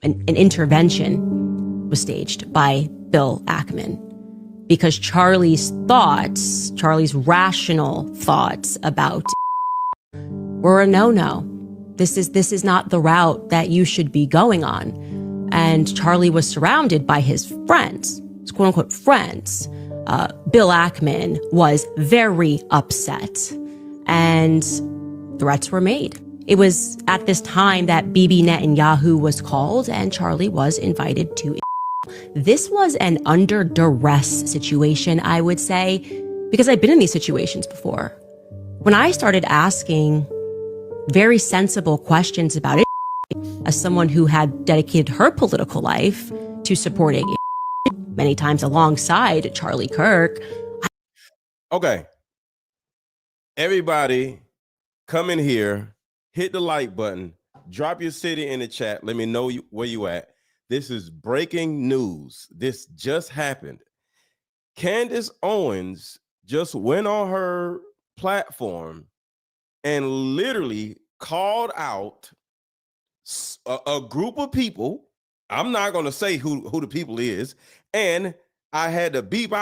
an intervention was staged by Bill Ackman because Charlie's rational thoughts about were a no-no. This is not the route that you should be going on. And Charlie was surrounded by his friends, his quote-unquote friends. Bill Ackman was very upset, and threats were made. It was at this time that Bibi Netanyahu was called, and Charlie was invited to. This was an under duress situation, I would say, because I've been in these situations before. When I started asking very sensible questions about it, as someone who had dedicated her political life to supporting it, many times alongside Charlie Kirk. Okay. Everybody come in here, hit the like button, drop your city in the chat. Let me know where you at. This is breaking news. This just happened. Candace Owens just went on her platform and literally called out a group of people. I'm not going to say who the people is. And I had to bleep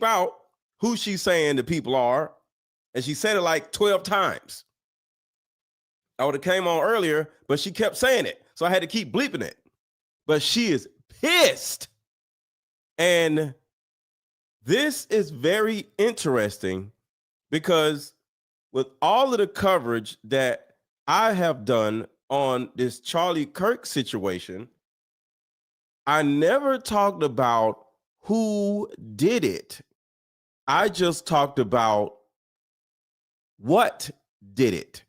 out who she's saying the people are. And she said it like 12 times. I would have came on earlier, but she kept saying it. So I had to keep bleeping it. But she is pissed. And this is very interesting because with all of the coverage that I have done on this Charlie Kirk situation, I never talked about who did it. I just talked about what did it.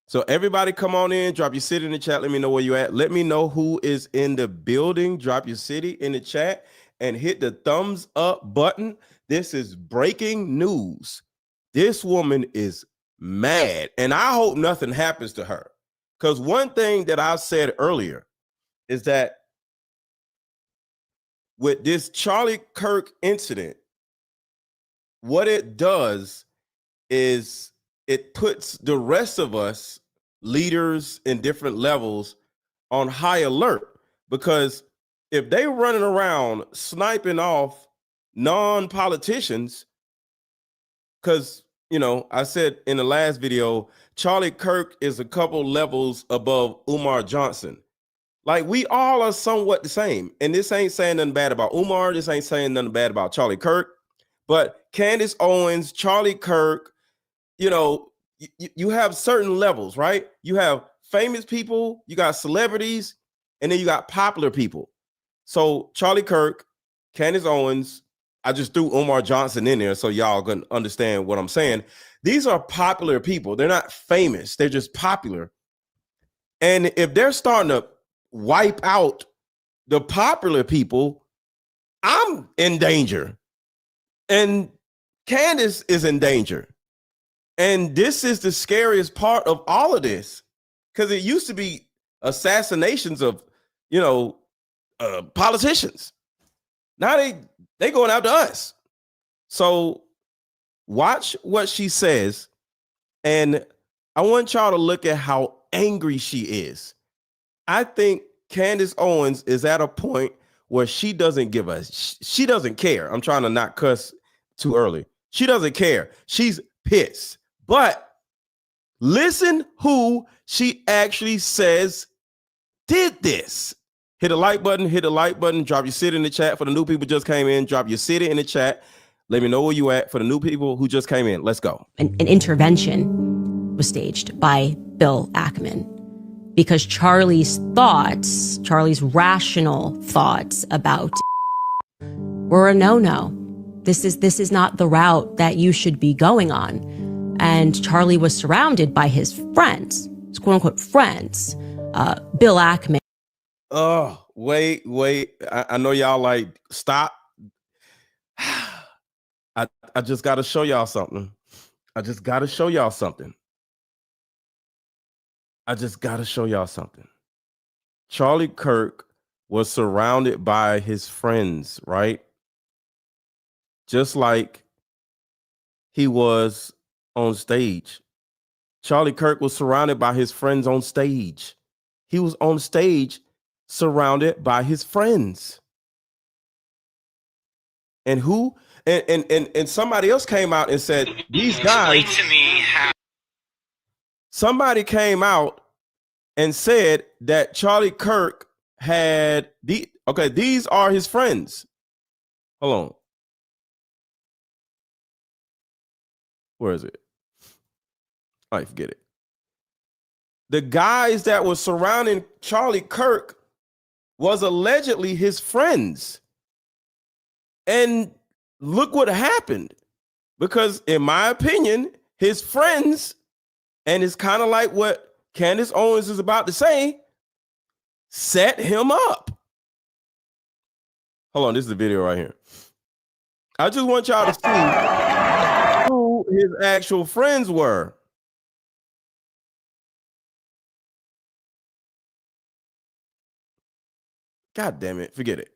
So everybody come on in, drop your city in the chat. Let me know where you at. Let me know who is in the building. Drop your city in the chat and hit the thumbs up button. This is breaking news. This woman is mad, and I hope nothing happens to her. Because one thing that I said earlier is that with this Charlie Kirk incident, what it does is it puts the rest of us, leaders in different levels, on high alert. Because if they running around sniping off non-politicians, because, you know, I said in the last video, Charlie Kirk is a couple levels above Umar Johnson. Like, we all are somewhat the same. And this ain't saying nothing bad about Umar. This ain't saying nothing bad about Charlie Kirk. But Candace Owens, Charlie Kirk, you know, you have certain levels, right? You have famous people, you got celebrities, and then you got popular people. So Charlie Kirk, Candace Owens, I just threw Umar Johnson in there so y'all can understand what I'm saying. These are popular people. They're not famous. They're just popular. And if they're starting to wipe out the popular people, I'm in danger. And Candace is in danger. And this is the scariest part of all of this, because it used to be assassinations of, you know, politicians. Now they going after us. So watch what she says, and I want y'all to look at how angry she is. I think Candace Owens is at a point where she doesn't give us, she doesn't care. I'm trying to not cuss too early. She doesn't care. She's pissed. But listen who she actually says did this. Hit the like button, drop your city in the chat. For the new people just came in, drop your city in the chat. Let me know where you at for the new people who just came in. Let's go. An intervention was staged by Bill Ackman because Charlie's rational thoughts about were a no-no. This is not the route that you should be going on. And Charlie was surrounded by his friends, his quote-unquote friends. Bill Ackman. Oh, wait. I know y'all like, stop. I just got to show y'all something. Charlie Kirk was surrounded by his friends, right? Just like he was on stage. Charlie Kirk was surrounded by his friends on stage. He was on stage surrounded by his friends. And who and somebody else came out and said, these guys, explain to me how somebody came out and said that Charlie Kirk had these are his friends. Hold on. Where is it? I forget it. The guys that were surrounding Charlie Kirk was allegedly his friends. And look what happened. Because in my opinion, his friends, and it's kind of like what Candace Owens is about to say, set him up. Hold on, this is the video right here. I just want y'all to see who his actual friends were. God damn it, forget it.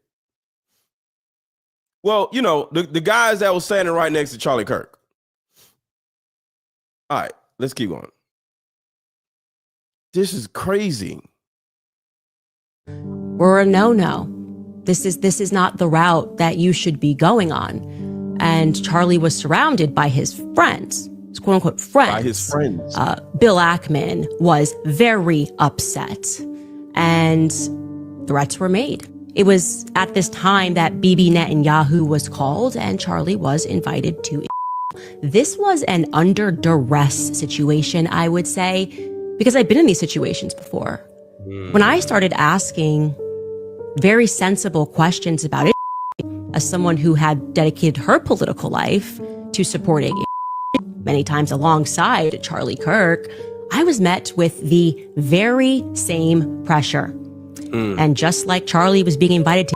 Well, you know, the guys that was standing right next to Charlie Kirk. All right, let's keep going. This is crazy. We're a no-no. This is not the route that you should be going on. And Charlie was surrounded by his friends, his quote unquote friends. By his friends. Bill Ackman was very upset and threats were made. It was at this time that Bibi Netanyahu was called and Charlie was invited to. This was an under duress situation, I would say, because I've been in these situations before. When I started asking very sensible questions about it, as someone who had dedicated her political life to supporting many times alongside Charlie Kirk, I was met with the very same pressure. And just like Charlie was being invited to,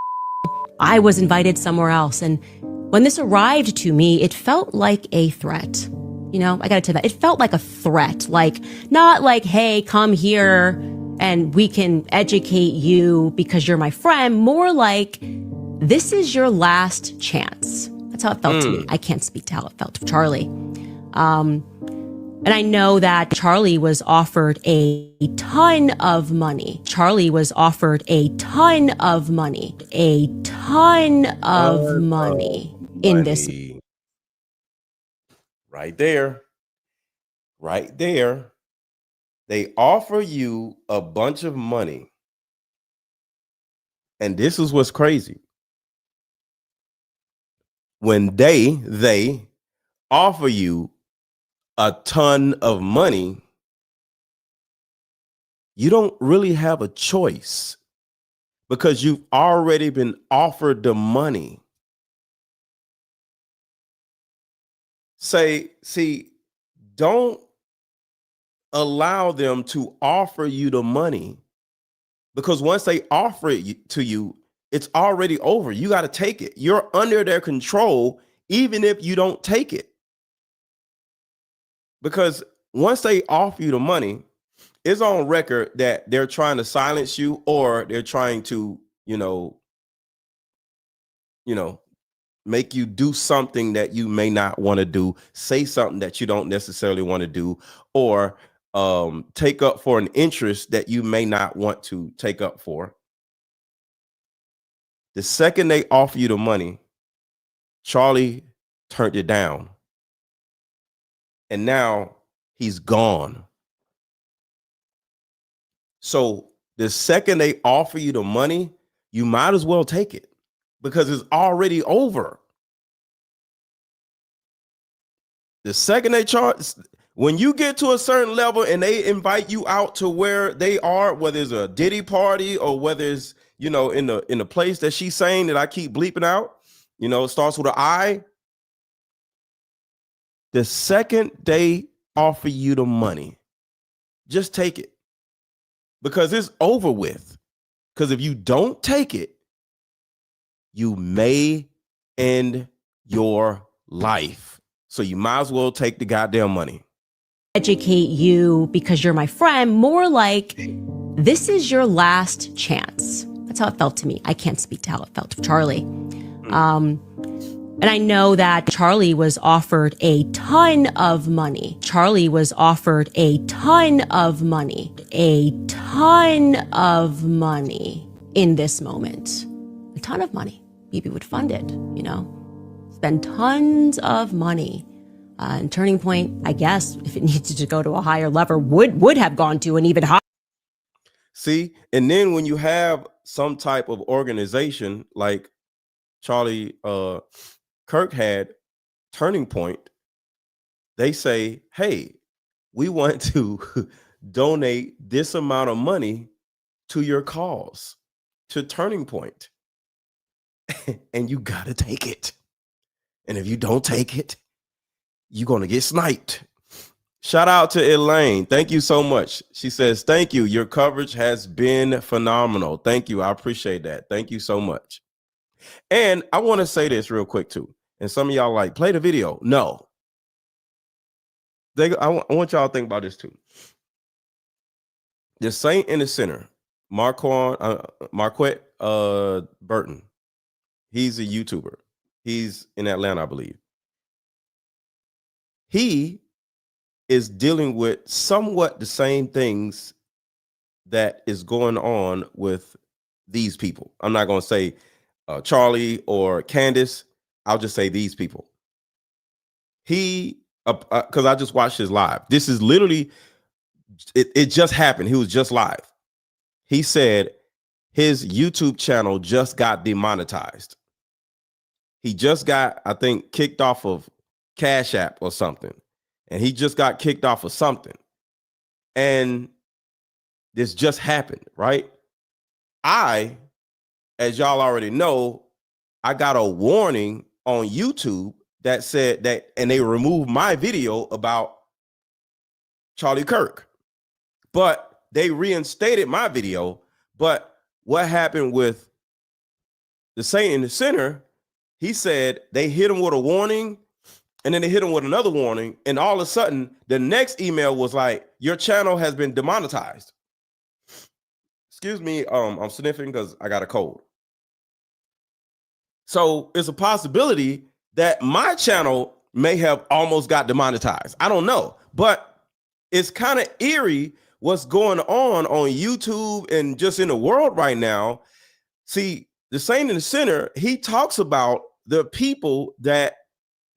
I was invited somewhere else. And when this arrived to me, it felt like a threat. You know, I gotta tell you that. It felt like a threat. Like, not like, hey, come here and we can educate you because you're my friend. More like, this is your last chance. That's how it felt to me. I can't speak to how it felt to Charlie. And I know that Charlie was offered a ton of money. Charlie was offered a ton of money. A ton of money in this. Right there. Right there. They offer you a bunch of money. And this is what's crazy. When they offer you a ton of money, you don't really have a choice because you've already been offered the money. Don't allow them to offer you the money, because once they offer it to you, it's already over. You got to take it. You're under their control, even if you don't take it. Because once they offer you the money, it's on record that they're trying to silence you, or they're trying to, make you do something that you may not want to do, say something that you don't necessarily want to do, or take up for an interest that you may not want to take up for. The second they offer you the money, Charlie turned it down. And now he's gone. So the second they offer you the money, you might as well take it because it's already over. The second they charge, when you get to a certain level and they invite you out to where they are, whether it's a Diddy party or whether it's, in the place that she's saying that I keep bleeping out, it starts with an I. The second they offer you the money, just take it because it's over with. Because if you don't take it, you may end your life. So you might as well take the goddamn money. Educate you because you're my friend. More like, this is your last chance. That's how it felt to me. I can't speak to how it felt to Charlie. And I know that Charlie was offered a ton of money. Charlie was offered a ton of money. A ton of money in this moment. A ton of money. Bibi would fund it, you know, spend tons of money. And Turning Point, I guess, if it needed to go to a higher level, would have gone to an even higher. See, and then when you have some type of organization like Charlie Kirk had, Turning Point, they say, hey, we want to donate this amount of money to your cause, to Turning Point. And you got to take it. And if you don't take it, you're going to get sniped. Shout out to Elaine. Thank you so much. She says, thank you. Your coverage has been phenomenal. Thank you. I appreciate that. Thank you so much. And I want to say this real quick too. And some of y'all like, play the video. No. I want y'all to think about this too. The saint in the center, Marquette Burton. He's a YouTuber. He's in Atlanta, I believe. He is dealing with somewhat the same things that is going on with these people. I'm not going to say Charlie or Candace. I'll just say these people. He, because I just watched his live. This is literally, it just happened. He was just live. He said his YouTube channel just got demonetized. He just got, I think, kicked off of Cash App or something. And he just got kicked off of something. And this just happened, right? As y'all already know, I got a warning on YouTube that said that, and they removed my video about Charlie Kirk. But they reinstated my video. But what happened with the saint in the center, he said they hit him with a warning, and then they hit him with another warning, and all of a sudden, the next email was like, your channel has been demonetized. Excuse me, I'm sniffing because I got a cold. So it's a possibility that my channel may have almost got demonetized. I don't know, but it's kind of eerie what's going on YouTube and just in the world right now. See, the saint in the center, he talks about the people that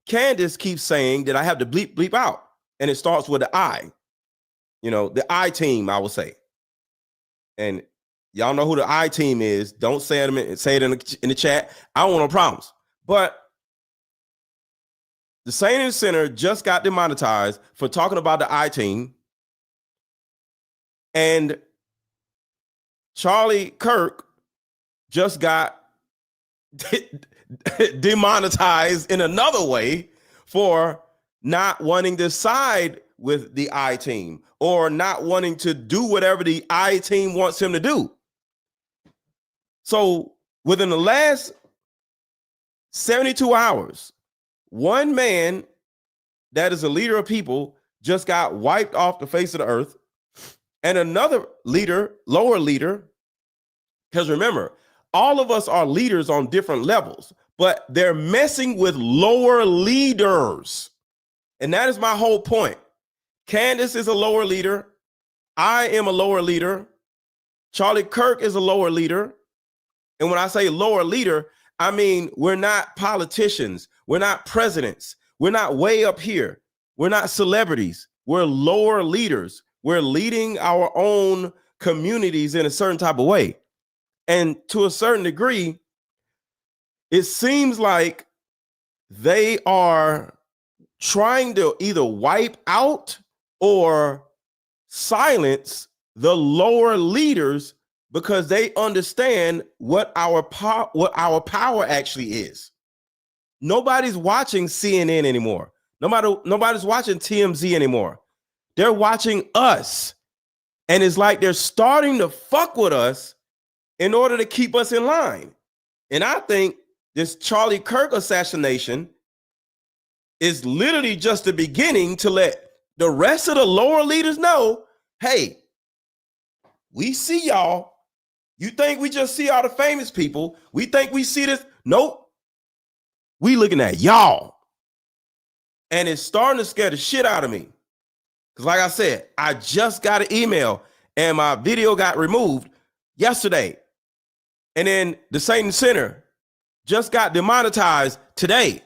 Candace keeps saying that I have to bleep out. And it starts with the I, you know, the I team, I would say. And y'all know who the I team is. Don't say it in the chat. I don't want no problems. But the saint in the center just got demonetized for talking about the I team. And Charlie Kirk just got demonetized in another way for not wanting to side with the I team or not wanting to do whatever the I team wants him to do. So within the last 72 hours, one man that is a leader of people just got wiped off the face of the earth, and another leader, lower leader, because remember, all of us are leaders on different levels, but they're messing with lower leaders. And that is my whole point. Candace is a lower leader. I am a lower leader. Charlie Kirk is a lower leader. And when I say lower leader, I mean, we're not politicians. We're not presidents. We're not way up here. We're not celebrities. We're lower leaders. We're leading our own communities in a certain type of way. And to a certain degree, it seems like they are trying to either wipe out or silence the lower leaders because they understand what our power actually is. Nobody's watching CNN anymore. Nobody's watching TMZ anymore. They're watching us. And it's like they're starting to fuck with us in order to keep us in line. And I think this Charlie Kirk assassination is literally just the beginning to let the rest of the lower leaders know, hey, we see y'all. You think we just see all the famous people? We think we see this? Nope. We looking at y'all. And it's starting to scare the shit out of me. Because like I said, I just got an email and my video got removed yesterday. And then the Satan Center just got demonetized today.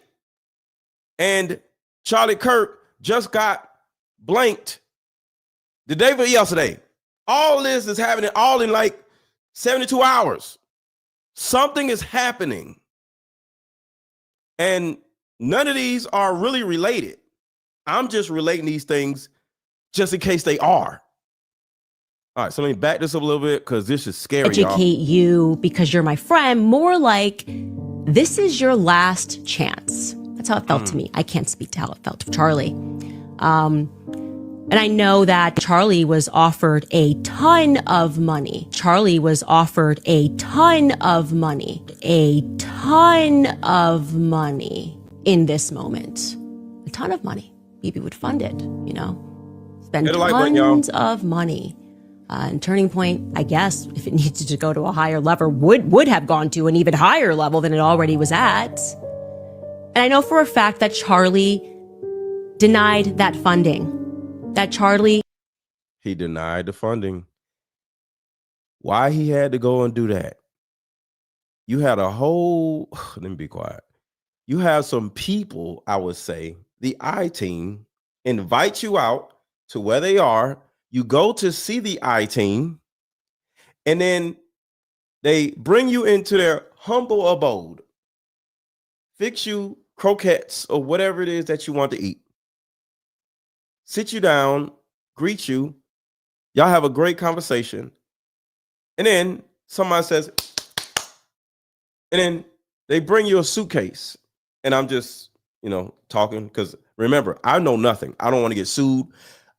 And Charlie Kirk just got blanked the day before yesterday. All this is happening all in like 72 hours. Something is happening. And none of these are really related. I'm just relating these things just in case they are. All right, so let me back this up a little bit because this is scary. Educate you because you're my friend. More like, this is your last chance. That's how it felt to me. I can't speak to how it felt to Charlie. And I know that Charlie was offered a ton of money. Charlie was offered a ton of money. A ton of money in this moment. A ton of money. Bibi would fund it, you know. Spend tons of money. And Turning Point, I guess, if it needed to go to a higher level, would have gone to an even higher level than it already was at. And I know for a fact that Charlie denied that funding. He denied the funding. Why he had to go and do that? You had a whole, let me be quiet. You have some people, I would say, the I-team invite you out to where they are. You go to see the I-team, and then they bring you into their humble abode, fix you croquettes or whatever it is that you want to eat, sit you down, greet you, y'all have a great conversation, and then somebody says, and then they bring you a suitcase, and I'm just, you know, talking, because remember, I know nothing. I don't want to get sued.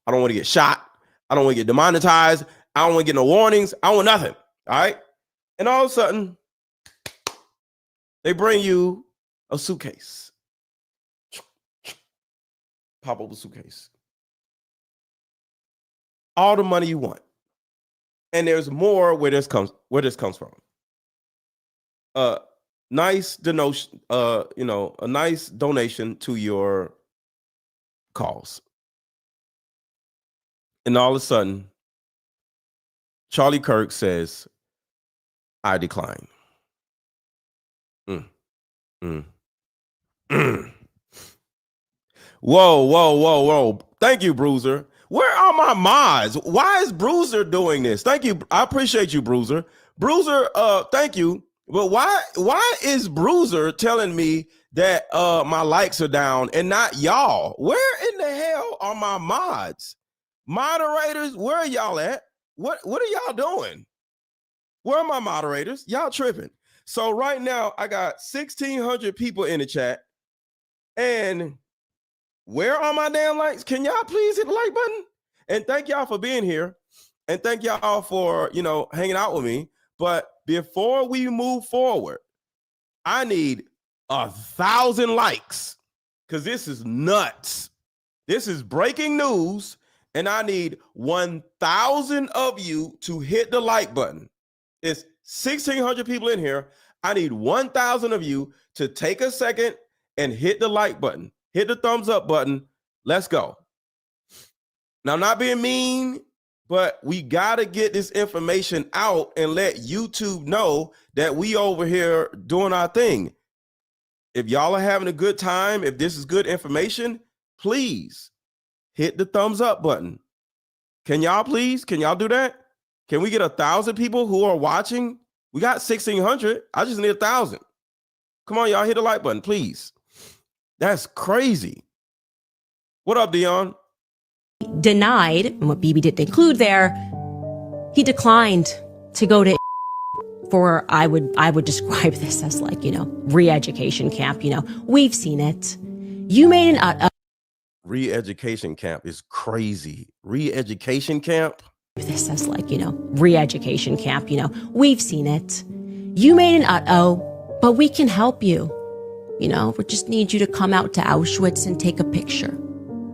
I don't want to get shot. I don't want to get demonetized. I don't want to get no warnings. I don't want nothing. All right. And all of a sudden, they bring you a suitcase. Pop up a suitcase. All the money you want. And there's more where this comes from. Nice donation, you know, a nice donation to your cause. And all of a sudden, Charlie Kirk says, I decline. Whoa. Thank you, Bruiser. Where are my mods? Why is Bruiser doing this? Thank you. I appreciate you, Bruiser. Bruiser, thank you. But why is Bruiser telling me that my likes are down and not y'all? Where in the hell are my mods? Moderators, where are y'all at? What are y'all doing? Where are my moderators? Y'all tripping. So right now I got 1,600 people in the chat. And where are my damn likes? Can y'all please hit the like button? And thank y'all for being here. And thank y'all for, you know, hanging out with me. But before we move forward, I need 1,000 likes because this is nuts. This is breaking news. And I need 1,000 of you to hit the like button. It's 1,600 people in here. I need 1,000 of you to take a second and hit the like button. Hit the thumbs up button. Let's go. Now, I'm not being mean, but we got to get this information out and let YouTube know that we over here doing our thing. If y'all are having a good time, if this is good information, please hit the thumbs up button. Can y'all please? Can y'all do that? Can we get 1,000 people who are watching? We got 1,600. I just need 1,000. Come on, y'all, hit the like button, please. That's crazy. What up, Dion? Denied, and what Bibi didn't include there, he declined to go to for, I would describe this as like, you know, re-education camp. You know, we've seen it. You made an Re-education camp is crazy. Re-education camp? This as like, you know, re-education camp. You know, we've seen it. You made an but we can help you. You know, we just need you to come out to Auschwitz and take a picture.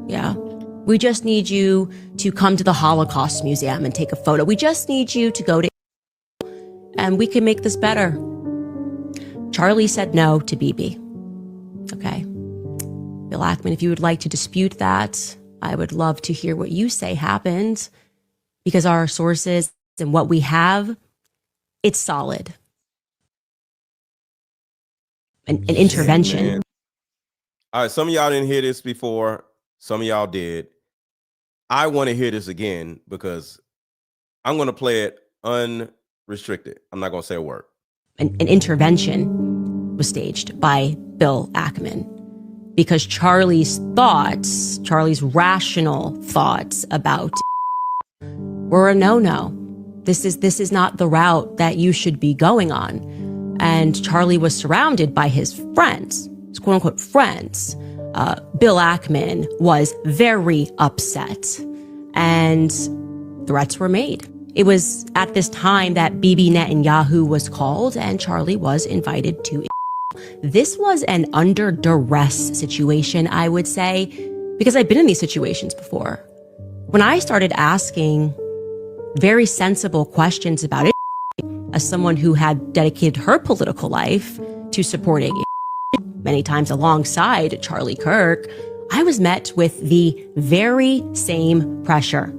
Yeah. We just need you to come to the Holocaust Museum and take a photo. We just need you to go to, and we can make this better. Charlie said no to Bibi. Okay. Bill Ackman, if you would like to dispute that, I would love to hear what you say happened, because our sources and what we have, it's solid. an intervention. Man. All right, some of y'all didn't hear this before. Some of y'all did. I want to hear this again because I'm going to play it unrestricted. I'm not going to say a word. An intervention was staged by Bill Ackman because Charlie's rational thoughts about were a no-no. This is not the route that you should be going on. And Charlie was surrounded by his friends, his quote unquote friends. Bill Ackman was very upset and threats were made. It was at this time that Bibi Netanyahu was called and Charlie was invited to. This was an under duress situation, I would say, because I've been in these situations before. When I started asking very sensible questions about it, as someone who had dedicated her political life to supporting many times alongside Charlie Kirk, I was met with the very same pressure.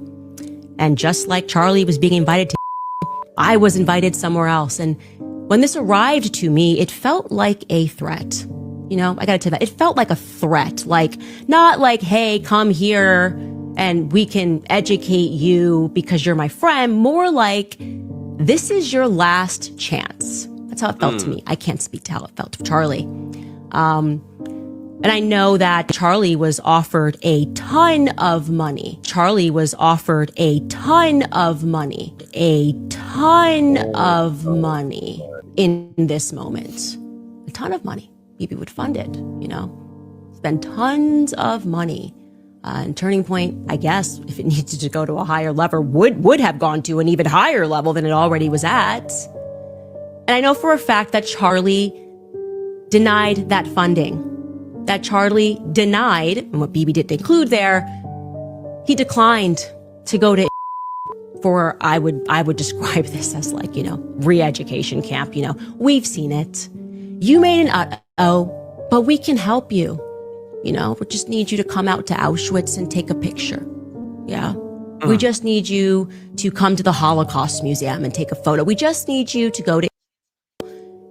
And just like Charlie was being invited to, I was invited somewhere else. And when this arrived to me, it felt like a threat. You know, I gotta tell you that. It felt like a threat. Like, not like, hey, come here and we can educate you because you're my friend. More like, this is your last chance. That's how it felt to me. I can't speak to how it felt to Charlie. And I know that Charlie was offered a ton of money. Charlie was offered a ton of money in this moment. A ton of money. Bibi would fund it, you know, spend tons of money. And Turning Point, I guess, if it needed to go to a higher level, would have gone to an even higher level than it already was at. And I know for a fact that Charlie denied that funding. That Charlie denied, and what Bibi didn't include there, he declined to go to for, I would describe this as like, you know, re-education camp. You know, we've seen it. You made an but we can help you. You know, we just need you to come out to Auschwitz and take a picture. Yeah. We just need you to come to the Holocaust Museum and take a photo. We just need you to go to,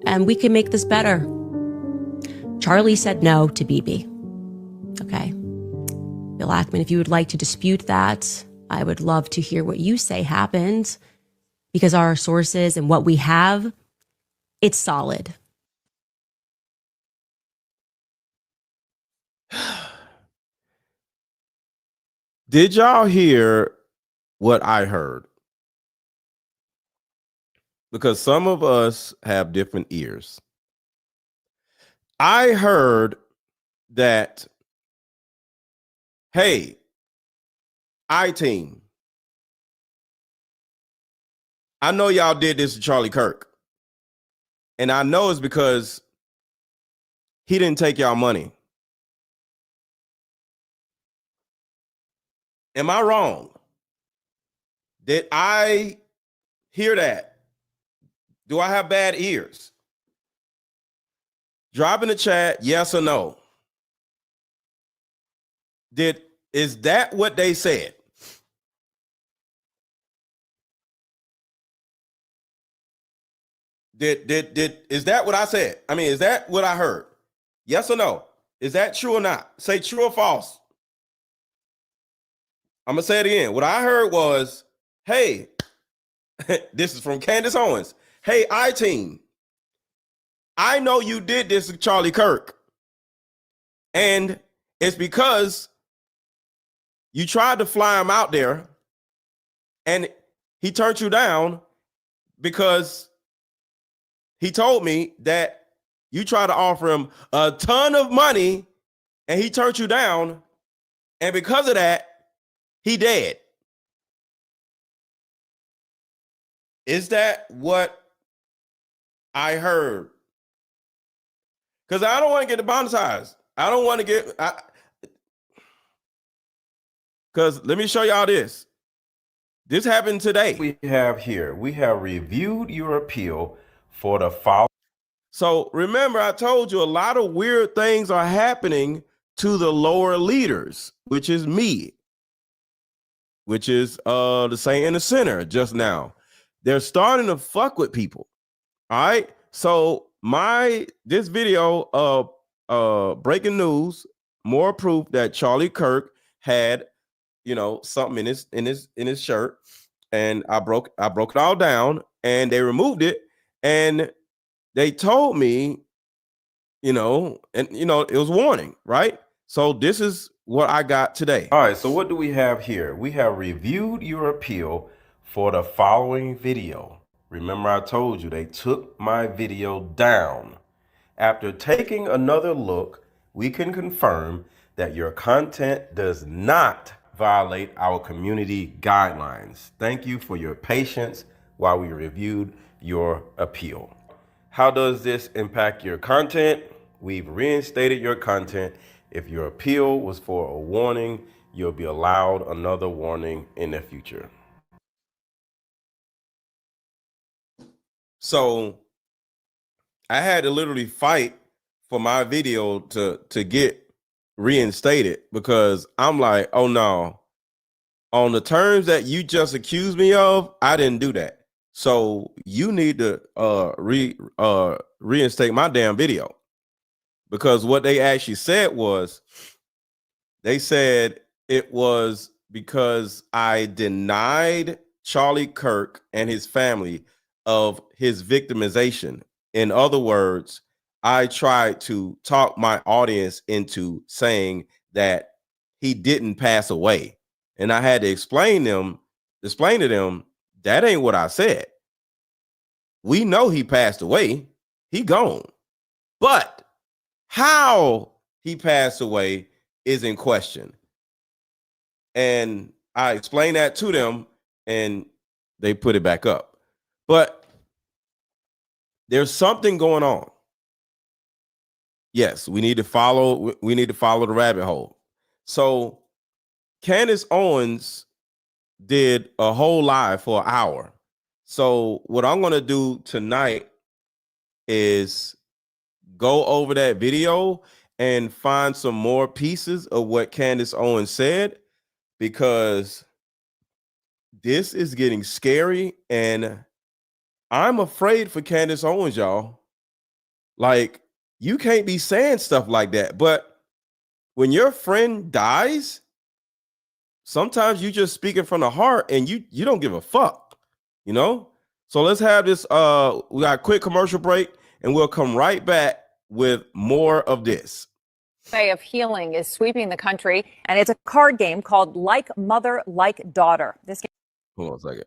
and we can make this better. Charlie said no to Bibi. Okay. Bill Ackman, if you would like to dispute that, I would love to hear what you say happened, because our sources and what we have, it's solid. Did y'all hear what I heard? Because some of us have different ears. I heard that, hey, I-Team, I know y'all did this to Charlie Kirk. And I know it's because he didn't take y'all money. Am I wrong? Did I hear that? Do I have bad ears? Drop in the chat, yes or no. Is that what they said? Is that what I said? I mean, is that what I heard? Yes or no? Is that true or not? Say true or false. I'm gonna say it again. What I heard was, hey, this is from Candace Owens. Hey, I-Team, I know you did this to Charlie Kirk. And it's because you tried to fly him out there and he turned you down because he told me that you tried to offer him a ton of money and he turned you down. And because of that, he dead. Is that what I heard? Because I don't want to get demonetized. I don't want to get, because let me show y'all this. This happened today. We have reviewed your appeal for the following. So remember, I told you a lot of weird things are happening to the lower leaders, which is me, which is the saint in the center just now. They're starting to fuck with people. All right. So this video of breaking news, more proof that Charlie Kirk had, something in his shirt, and I broke it all down, and they removed it, and they told me, it was warning, right? So this is what I got today. All right, so what do we have here? We have reviewed your appeal for the following video. Remember, I told you they took my video down. After taking another look, we can confirm that your content does not violate our community guidelines. Thank you for your patience while we reviewed your appeal. How does this impact your content? We've reinstated your content. If your appeal was for a warning, you'll be allowed another warning in the future. So I had to literally fight for my video to get reinstated, because I'm like, oh no, on the terms that you just accused me of, I didn't do that. So you need to reinstate my damn video. Because what they actually said was, they said it was because I denied Charlie Kirk and his family of his victimization. In other words, I tried to talk my audience into saying that he didn't pass away. And I had to explain to them, that ain't what I said. We know he passed away. He gone. But how he passed away is in question. And I explained that to them, and they put it back up. But there's something going on. Yes, we need to follow the rabbit hole. So Candace Owens did a whole live for an hour. So what I'm going to do tonight is go over that video and find some more pieces of what Candace Owens said, because this is getting scary, and I'm afraid for Candace Owens, y'all. Like, you can't be saying stuff like that. But when your friend dies, sometimes you just speaking from the heart, and you don't give a fuck, So let's have this. We got a quick commercial break, and we'll come right back with more of this. Way of healing is sweeping the country, and it's a card game called Like Mother, Like Daughter. This game. Hold on a second.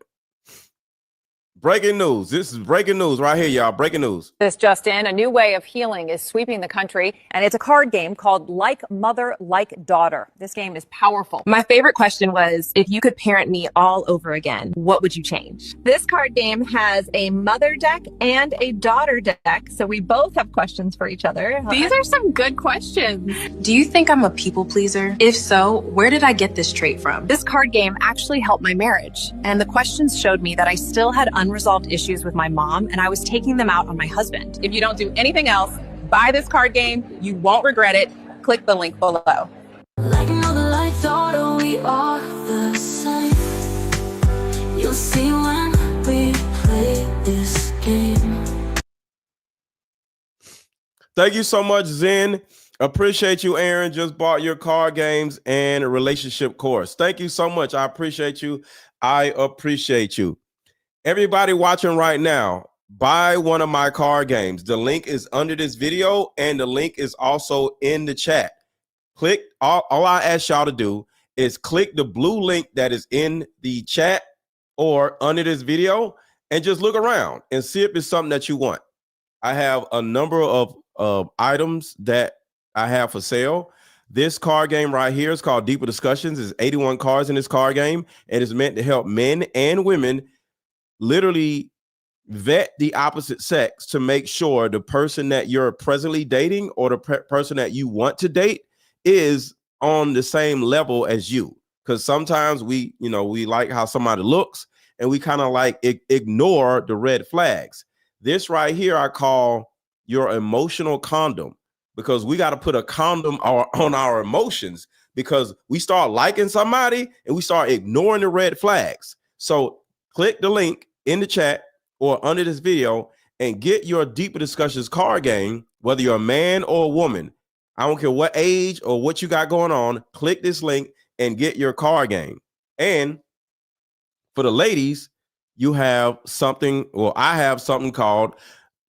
Breaking news. This is breaking news right here, y'all. Breaking news. This just in, a new way of healing is sweeping the country, and it's a card game called Like Mother, Like Daughter. This game is powerful. My favorite question was, if you could parent me all over again, what would you change? This card game has a mother deck and a daughter deck, so we both have questions for each other. These are some good questions. Do you think I'm a people pleaser? If so, where did I get this trait from? This card game actually helped my marriage, and the questions showed me that I still had unresolved issues with my mom, and I was taking them out on my husband. If you don't do anything else, buy this card game. You won't regret it. Click the link below. Like mother, like daughter, we are the same. You'll see when we play this game. Thank you so much, Zen. Appreciate you, Aaron. Just bought your card games and a relationship course. Thank you so much. I appreciate you. I appreciate you. Everybody watching right now, buy one of my card games. The link is under this video, and the link is also in the chat. Click. All I ask y'all to do is click the blue link that is in the chat or under this video, and just look around and see if it's something that you want. I have a number of items that I have for sale. This card game right here is called Deeper Discussions. There's 81 cards in this card game, and it's meant to help men and women literally vet the opposite sex to make sure the person that you're presently dating or the person that you want to date is on the same level as you. Because sometimes we like how somebody looks, and we kind of like ignore the red flags. This right here I call your emotional condom, because we got to put a condom on our emotions, because we start liking somebody and we start ignoring the red flags. So click the link in the chat or under this video and get your Deeper Discussions card game, whether you're a man or a woman. I don't care what age or what you got going on. Click this link and get your card game. And for the ladies, you have something, or I have something called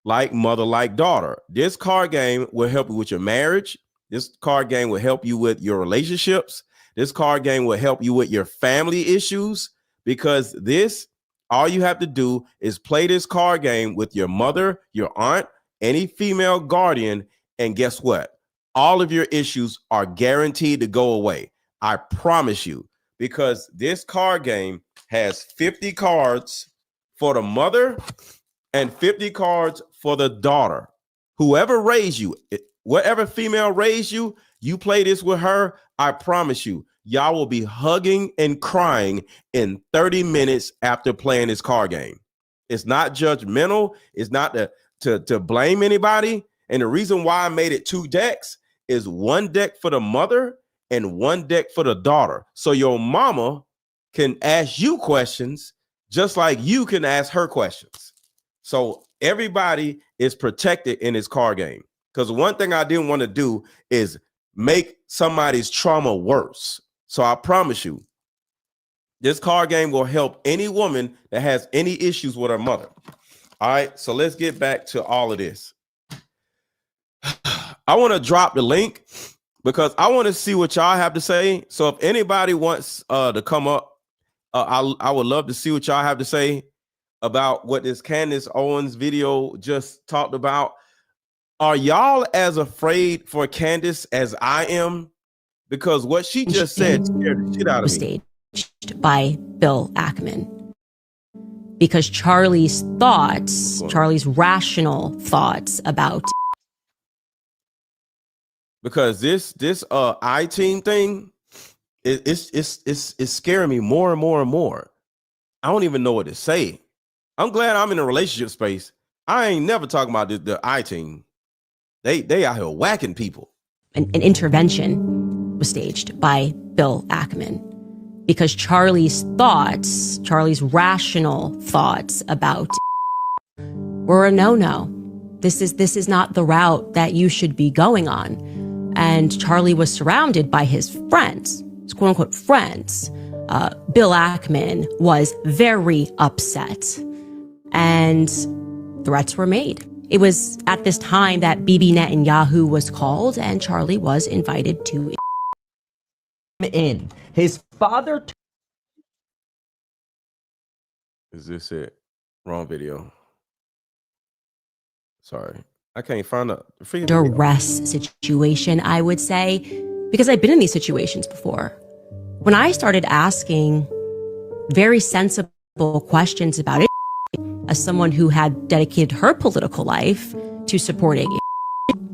Like Mother, Like Daughter. This card game will help you with your marriage. This card game will help you with your relationships. This card game will help you with your family issues, because all you have to do is play this card game with your mother, your aunt, any female guardian, and guess what? All of your issues are guaranteed to go away. I promise you, because this card game has 50 cards for the mother and 50 cards for the daughter. Whoever raised you, whatever female raised you, you play this with her, I promise you, y'all will be hugging and crying in 30 minutes after playing this card game. It's not judgmental. It's not to blame anybody. And the reason why I made it 2 decks is 1 deck for the mother and 1 deck for the daughter. So your mama can ask you questions just like you can ask her questions. So everybody is protected in this card game. Because one thing I didn't want to do is make somebody's trauma worse. So I promise you, this card game will help any woman that has any issues with her mother. All right, so let's get back to all of this. I want to drop the link because I want to see what y'all have to say. So if anybody wants to come up, I would love to see what y'all have to say about what this Candace Owens video just talked about. Are y'all as afraid for Candace as I am? Because what she just said scared the shit out of me. Staged by Bill Ackman. Because Charlie's rational thoughts about. Because this I-team thing, it's scaring me more and more and more. I don't even know what to say. I'm glad I'm in a relationship space. I ain't never talking about the I-team. They out here whacking people. An intervention was staged by Bill Ackman because Charlie's rational thoughts about were a no-no. This is not the route that you should be going on. And Charlie was surrounded by his friends, his quote unquote friends. Bill Ackman was very upset and threats were made. It was at this time that Bibi Netanyahu was called and Charlie was invited to in. His father. Is this it? Wrong video. Sorry. I can't find a freaking duress situation, I would say, because I've been in these situations before. When I started asking very sensible questions about it, as someone who had dedicated her political life to supporting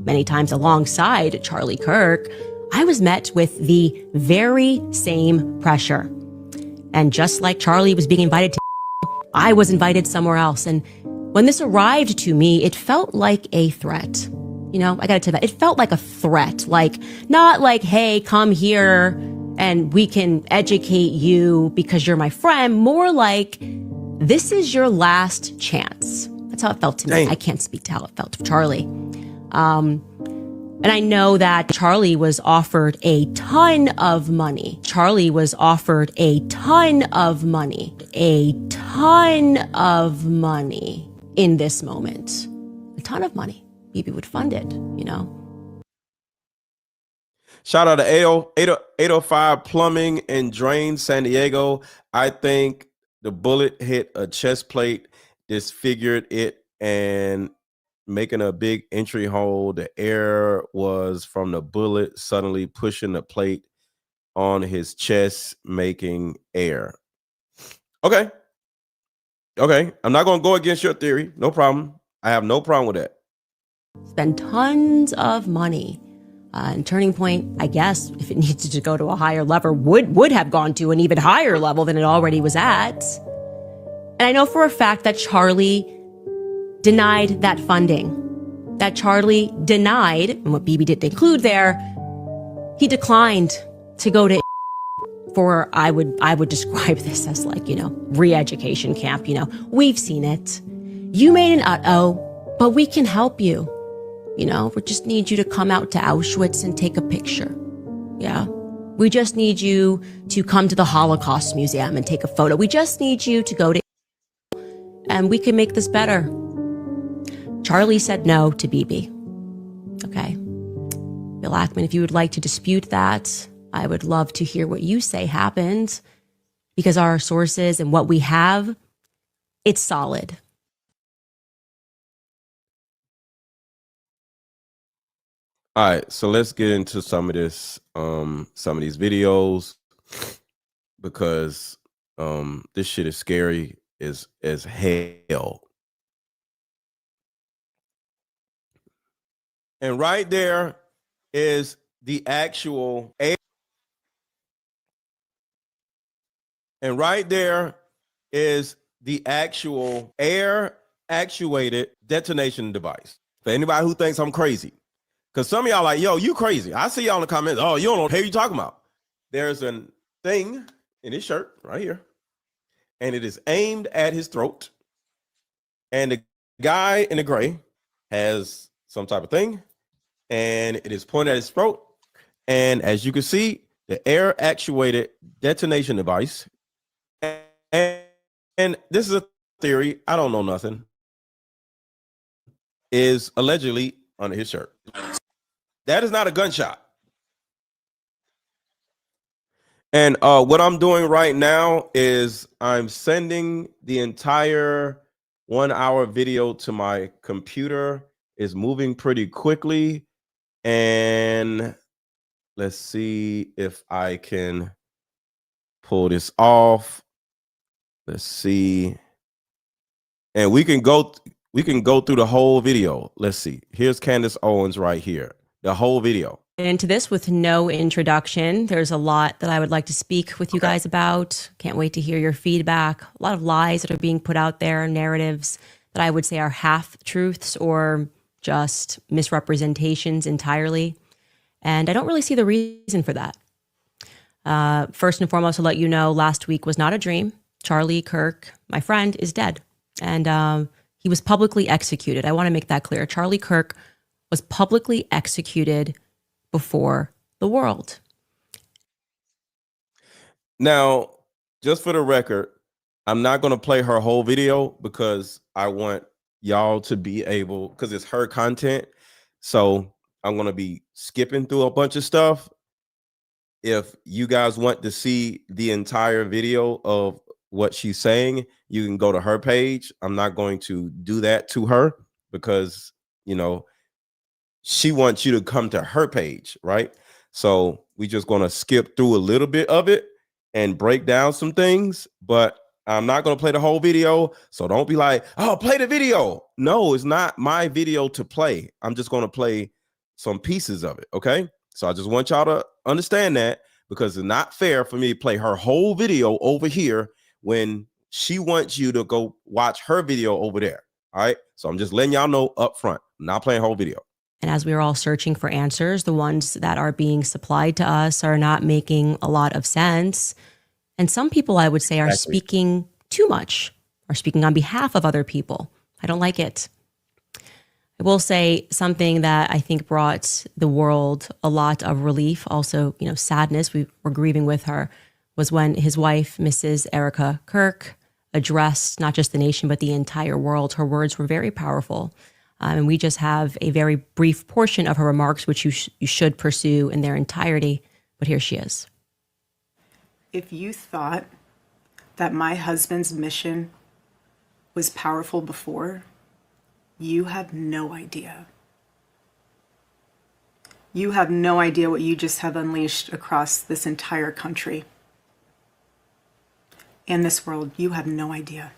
many times alongside Charlie Kirk, I was met with the very same pressure. And just like Charlie was being invited to, I was invited somewhere else. And when this arrived to me, it felt like a threat. You know, I gotta tell you that. It felt like a threat. Like, not like, hey, come here and we can educate you because you're my friend. More like, this is your last chance. That's how it felt to me. Dang. I can't speak to how it felt to Charlie. And I know that Charlie was offered a ton of money. Charlie was offered a ton of money in this moment. A ton of money. Maybe would fund it, you know. Shout out to 805 Plumbing and Drain, San Diego. I think the bullet hit a chest plate, disfigured it, and making a big entry hole. The air was from the bullet suddenly pushing the plate on his chest, making air. Okay. I'm not going to go against your theory. No problem. I have no problem with that. Spend tons of money. And Turning Point, I guess, if it needed to go to a higher level, would have gone to an even higher level than it already was at. And I know for a fact that Charlie denied that funding. That Charlie denied, and what Bibi didn't include there, he declined to go to for, I would describe this as like, you know, re-education camp. You know, we've seen it. You made an but we can help you. You know, we just need you to come out to Auschwitz and take a picture. Yeah. We just need you to come to the Holocaust Museum and take a photo. We just need you to go to, and we can make this better. Charlie said no to Bibi. Okay. Bill Ackman, if you would like to dispute that, I would love to hear what you say happened, because our sources and what we have, it's solid. All right, so let's get into some of this, some of these videos, because this shit is scary as hell. And right there is the actual air. And right there is the actual air actuated detonation device. For anybody who thinks I'm crazy. Because some of y'all like, yo, you crazy. I see y'all in the comments. Oh, you don't know what the hell you talking about. There's a thing in his shirt right here, and it is aimed at his throat. And the guy in the gray has some type of thing, and it is pointed at his throat. And as you can see, the air actuated detonation device. And this is a theory, I don't know nothing, is allegedly under his shirt. That is not a gunshot. And what I'm doing right now is I'm sending the entire 1 hour video to my computer. It's moving pretty quickly. And let's see if I can pull this off. Let's see. And we can go through the whole video. Let's see. Here's Candace Owens right here. The whole video. Into this with no introduction. There's a lot that I would like to speak with you guys about. Can't wait to hear your feedback. A lot of lies that are being put out there, narratives that I would say are half truths or just misrepresentations entirely. And I don't really see the reason for that. First and foremost, to let you know, last week was not a dream. Charlie Kirk, my friend, is dead. And he was publicly executed. I want to make that clear. Charlie Kirk was publicly executed before the world. Now, just for the record, I'm not going to play her whole video because I want y'all to be able, because it's her content. So I'm going to be skipping through a bunch of stuff. If you guys want to see the entire video of what she's saying, you can go to her page. I'm not going to do that to her because, you know, she wants you to come to her page, right? So we just going to skip through a little bit of it and break down some things, but I'm not going to play the whole video. So don't be like, oh, play the video. No, it's not my video to play. I'm just going to play some pieces of it. Okay. So I just want y'all to understand that, because it's not fair for me to play her whole video over here when she wants you to go watch her video over there. All right. So I'm just letting y'all know up front, I'm not playing whole video. And as we are all searching for answers, the ones that are being supplied to us are not making a lot of sense. And some people, I would say, are speaking too much, are speaking on behalf of other people. I don't like it. I will say something that I think brought the world a lot of relief, also, you know, sadness. We were grieving with her, was when his wife, Mrs. Erica Kirk, addressed not just the nation, but the entire world. Her words were very powerful. And we just have a very brief portion of her remarks, which you should pursue in their entirety. But here she is. If you thought that my husband's mission was powerful before, you have no idea. You have no idea what you just have unleashed across this entire country and this world. You have no idea.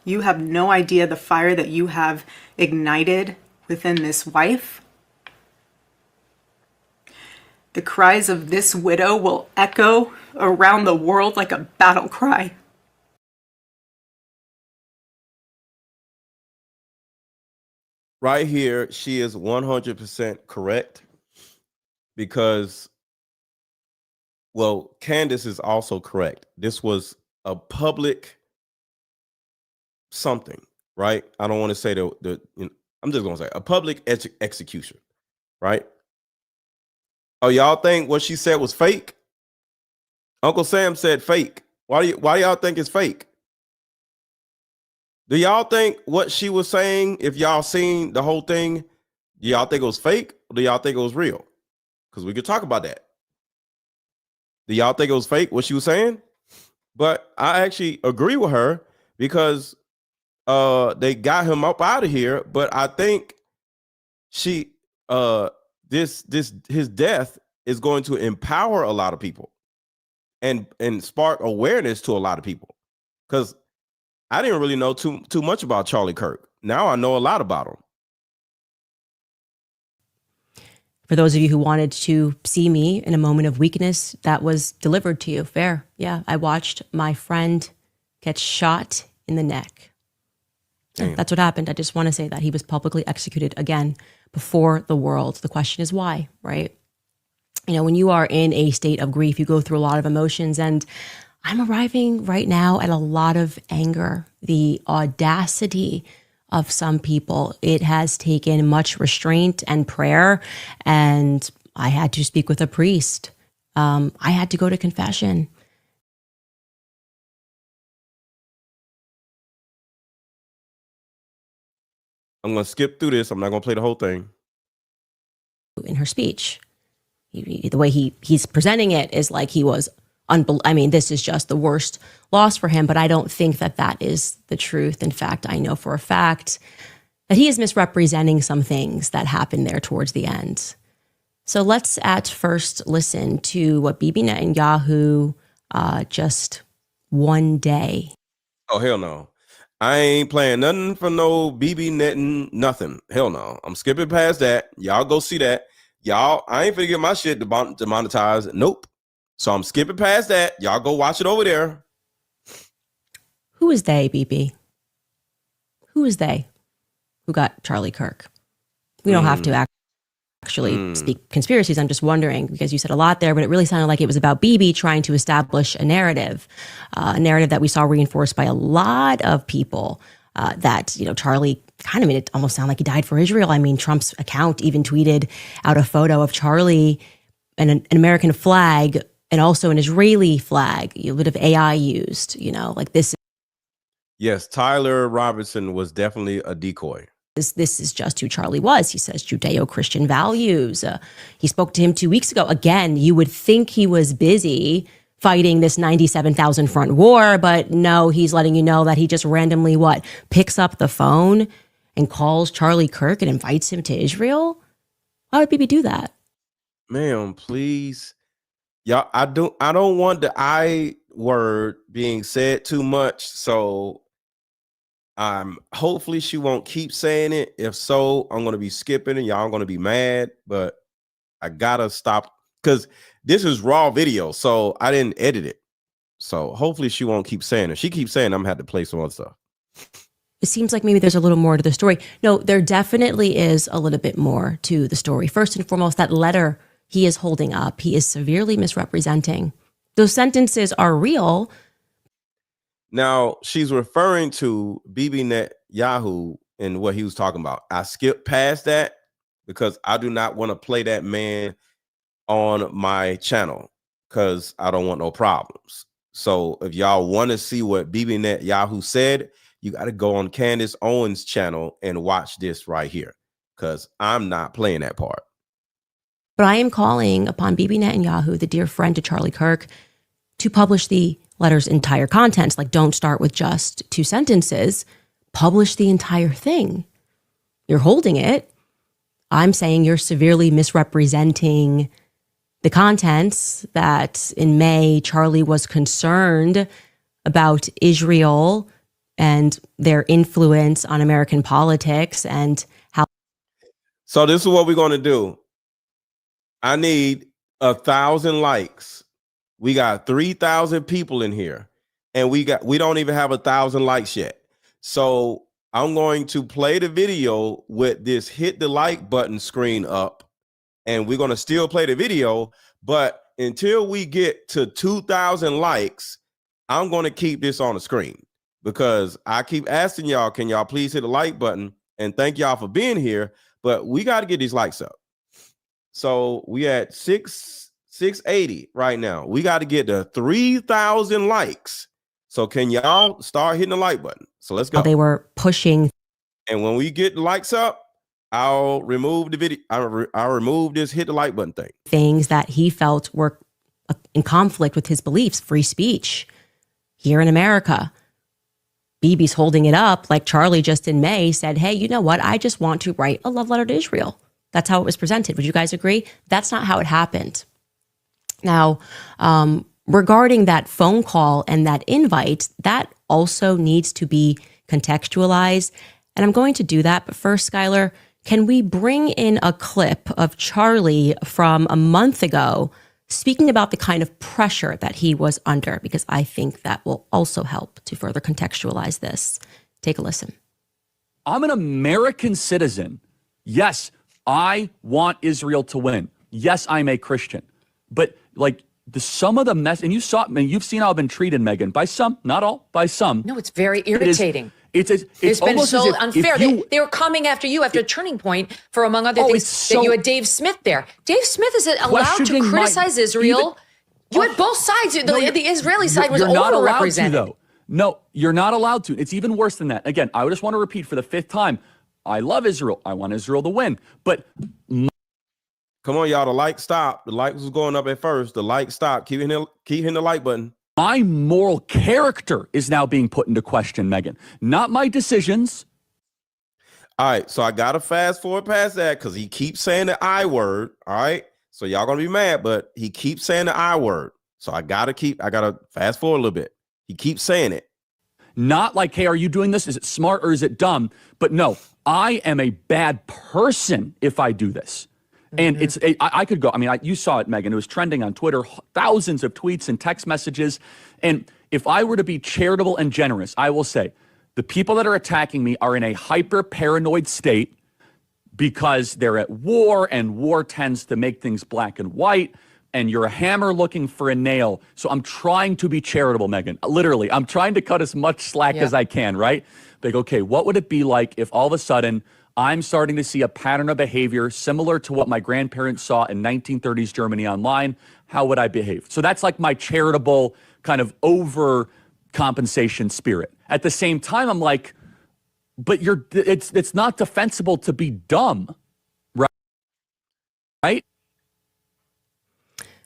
You have no idea the fire that you have ignited within this wife. The cries of this widow will echo around the world like a battle cry. Right here, she is 100% correct, because, well, Candace is also correct. This was a public something. right? I don't want to say I'm just going to say a public execution, right? Oh, y'all think what she said was fake? Uncle Sam said fake. Why y'all think it's fake? Do y'all think what she was saying, if y'all seen the whole thing, do y'all think it was fake or do y'all think it was real? Because we could talk about that. Do y'all think it was fake, what she was saying? But I actually agree with her because they got him up out of here. But I think his death is going to empower a lot of people and spark awareness to a lot of people. Because I didn't really know too much about Charlie Kirk. Now I know a lot about him. For those of you who wanted to see me in a moment of weakness, that was delivered to you. Fair. Yeah, I watched my friend get shot in the neck. That's what happened. I just want to say that he was publicly executed again before the world. The question is why, right? You know, when you are in a state of grief, you go through a lot of emotions, and I'm arriving right now at a lot of anger, the audacity of some people. It has taken much restraint and prayer, and I had to speak with a priest. I had to go to confession. I'm going to skip through this. I'm not going to play the whole thing. In her speech, the way he's presenting it is like he was I mean, this is just the worst loss for him, but I don't think that that is the truth. In fact, I know for a fact that he is misrepresenting some things that happened there towards the end. So let's at first listen to what Bibi Netanyahu just one day. Oh, hell no. I ain't playing nothing for no Bibi Netan, nothing. Hell no. I'm skipping past that. Y'all go see that. Y'all, I ain't finna get my shit demonetized. Nope. So I'm skipping past that. Y'all go watch it over there. Who is they, Bibi? Who is they who got Charlie Kirk? We don't have to actually speak conspiracies. I'm just wondering, because you said a lot there, but it really sounded like it was about Bibi trying to establish a narrative that we saw reinforced by a lot of people that, you know, Charlie kind of made it almost sound like he died for Israel. I mean, Trump's account even tweeted out a photo of Charlie and an American flag and also an Israeli flag, a bit of AI used, you know, like this. Yes, Tyler Robinson was definitely a decoy. This is just who Charlie was. He says Judeo-Christian values. He spoke to him 2 weeks ago. Again, you would think he was busy fighting this 97,000 front war, but no, he's letting you know that he just randomly picks up the phone and calls Charlie Kirk and invites him to Israel. Why would Bibi do that? Ma'am, please. Y'all, I don't want the I word being said too much. So hopefully she won't keep saying it. If so, I'm gonna be skipping and y'all gonna be mad, but I gotta stop because this is raw video, so I didn't edit it. So hopefully she won't keep saying it. She keeps saying I'm gonna have to play some other stuff. It seems like maybe there's a little more to the story. No, there definitely is a little bit more to the story. First and foremost, that letter he is holding up, he is severely misrepresenting. Those sentences are real. Now, she's referring to Bibi Netanyahu and what he was talking about. I skipped past that because I do not want to play that man on my channel because I don't want no problems. So if y'all want to see what Bibi Netanyahu said, you got to go on Candace Owens' channel and watch this right here because I'm not playing that part. But I am calling upon Bibi Netanyahu, the dear friend to Charlie Kirk, to publish the letter's entire contents. Like, don't start with just 2 sentences. Publish the entire thing. You're holding it. I'm saying you're severely misrepresenting the contents that in May, Charlie was concerned about Israel and their influence on American politics and how. So this is what we're going to do. I need 1,000 likes. We got 3,000 people in here and we don't even have 1,000 likes yet. So I'm going to play the video with this hit the like button screen up and we're going to still play the video. But until we get to 2,000 likes, I'm going to keep this on the screen because I keep asking y'all, can y'all please hit the like button? And thank y'all for being here. But we got to get these likes up. So we at 680 right now. We got to get to 3,000 likes. So can y'all start hitting the like button? So let's go. They were pushing. And when we get the likes up, I'll remove the video. I'll remove this hit the like button thing. Things that he felt were in conflict with his beliefs, free speech here in America. Bibi's holding it up like Charlie just in May said, hey, you know what? I just want to write a love letter to Israel. That's how it was presented. Would you guys agree? That's not how it happened. Now, regarding that phone call and that invite, that also needs to be contextualized. And I'm going to do that. But first, Skylar, can we bring in a clip of Charlie from a month ago speaking about the kind of pressure that he was under? Because I think that will also help to further contextualize this. Take a listen. I'm an American citizen. Yes, I want Israel to win. Yes, I'm a Christian. But like some of the mess, and you've seen how I've been treated, Megan, by some, not all, by some. No, it's very irritating. It's been almost so as if unfair. They were coming after you after a turning point for, among other things, that you had Dave Smith there. Dave Smith is allowed to criticize Israel. You had both sides. The Israeli side was overrepresented. No, you're not allowed to. It's even worse than that. Again, I just want to repeat for the 5th time. I love Israel. I want Israel to win. But come on, y'all. The like stop. The like was going up at first. The like stop. Keep hitting the like button. my moral character is now being put into question, Megan, not my decisions. All right, so I gotta fast forward past that because he keeps saying the I word. All right, so y'all gonna be mad, but he keeps saying the I word. So I gotta fast forward a little bit. He keeps saying it. Not like, hey, are you doing this? Is it smart or is it dumb? But no, I am a bad person if I do this. And I could go, I mean, you saw it, Megan. It was trending on Twitter, thousands of tweets and text messages. And if I were to be charitable and generous, I will say the people that are attacking me are in a hyper paranoid state because they're at war, and war tends to make things black and white. And you're a hammer looking for a nail. So I'm trying to be charitable, Megan. Literally, I'm trying to cut as much slack as I can, right? Like, okay, what would it be like if all of a sudden I'm starting to see a pattern of behavior similar to what my grandparents saw in 1930s Germany online? How would I behave? So that's like my charitable kind of overcompensation spirit. At the same time, I'm like, but it's not defensible to be dumb, right?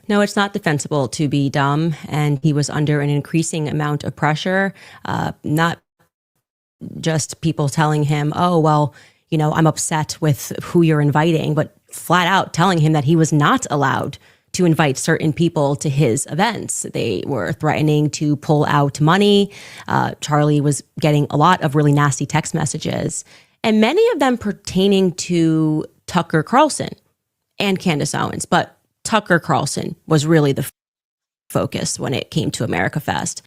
No, it's not defensible to be dumb, and he was under an increasing amount of pressure, not just people telling him, oh, well, you know, I'm upset with who you're inviting, but flat out telling him that he was not allowed to invite certain people to his events. They were threatening to pull out money. Charlie was getting a lot of really nasty text messages, and many of them pertaining to Tucker Carlson and Candace Owens, but Tucker Carlson was really the focus when it came to America Fest.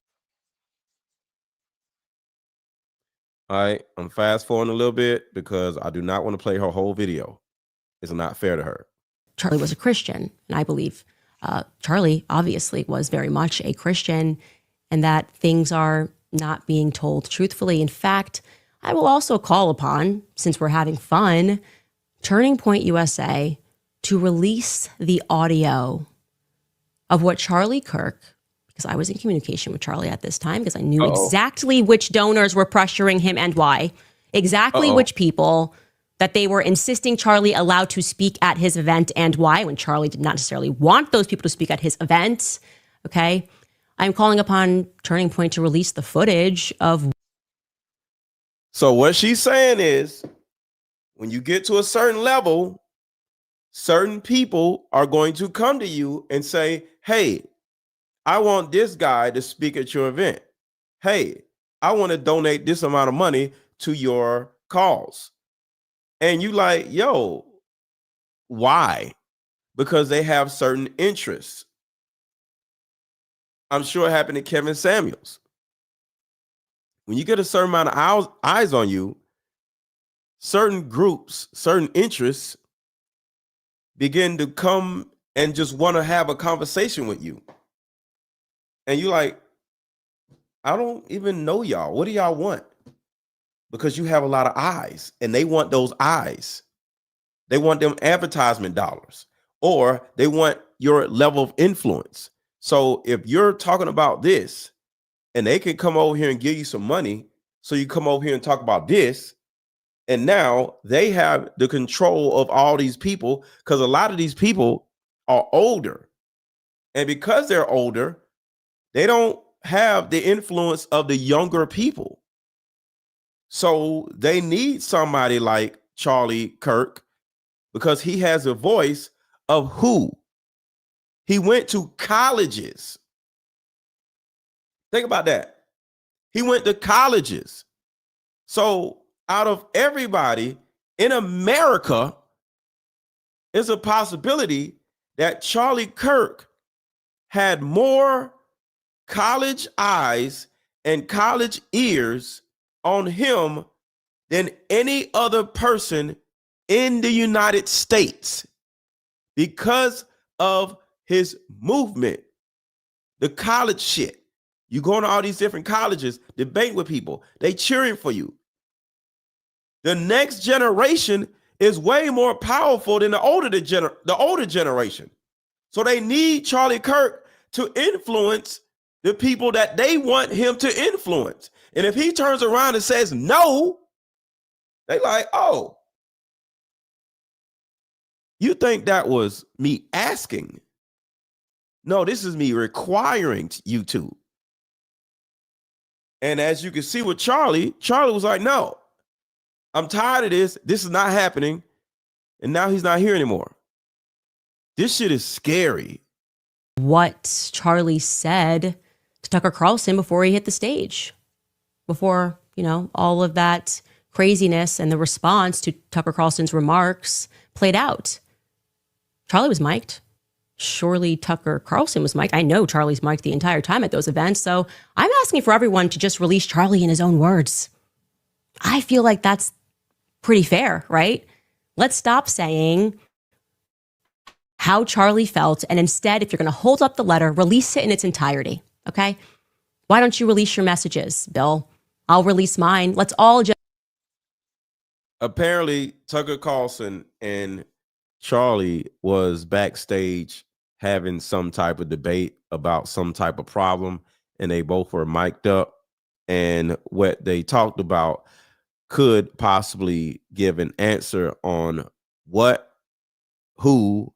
All right, I'm fast forwarding a little bit because I do not want to play her whole video. It's not fair to her. Charlie was a Christian, and I believe Charlie obviously was very much a Christian, and that things are not being told truthfully. In fact, I will also call upon, since we're having fun, Turning Point USA to release the audio of what Charlie Kirk, because I was in communication with Charlie at this time, because I knew exactly which donors were pressuring him and why, exactly which people that they were insisting Charlie allowed to speak at his event and why, when Charlie did not necessarily want those people to speak at his event. Okay. I'm calling upon Turning Point to release the footage of. So what she's saying is, when you get to a certain level, certain people are going to come to you and say, hey, I want this guy to speak at your event. Hey, I want to donate this amount of money to your cause. And you like, yo, why? Because they have certain interests. I'm sure it happened to Kevin Samuels. When you get a certain amount of eyes on you, certain groups, certain interests begin to come and just want to have a conversation with you. And you like, I don't even know y'all. What do y'all want? Because you have a lot of eyes, and they want those eyes. They want them advertisement dollars, or they want your level of influence. So if you're talking about this, and they can come over here and give you some money, so you come over here and talk about this, and now they have the control of all these people, because a lot of these people are older. And because they're older, they don't have the influence of the younger people. So they need somebody like Charlie Kirk, because he has a voice of who? He went to colleges. Think about that. He went to colleges. So out of everybody in America, it's a possibility that Charlie Kirk had more college eyes and college ears on him than any other person in the United States, because of his movement, the college shit. You go to all these different colleges, debate with people, they cheering for you. The next generation is way more powerful than the older generation. So they need Charlie Kirk to influence the people that they want him to influence. And if he turns around and says no, they like, oh, you think that was me asking? No, this is me requiring you to. And as you can see with Charlie was like, no, I'm tired of this. This is not happening. And now he's not here anymore. This shit is scary. What Charlie said to Tucker Carlson before he hit the stage, before, all of that craziness and the response to Tucker Carlson's remarks played out. Charlie was mic'd. Surely Tucker Carlson was mic'd. I know Charlie's mic'd the entire time at those events. So I'm asking for everyone to just release Charlie in his own words. I feel like that's pretty fair, right? Let's stop saying how Charlie felt. And instead, if you're going to hold up the letter, release it in its entirety. Okay? Why don't you release your messages, Bill? I'll release mine. Let's all just. Apparently, Tucker Carlson and Charlie was backstage having some type of debate about some type of problem, and they both were mic'd up. And what they talked about could possibly give an answer on what, who,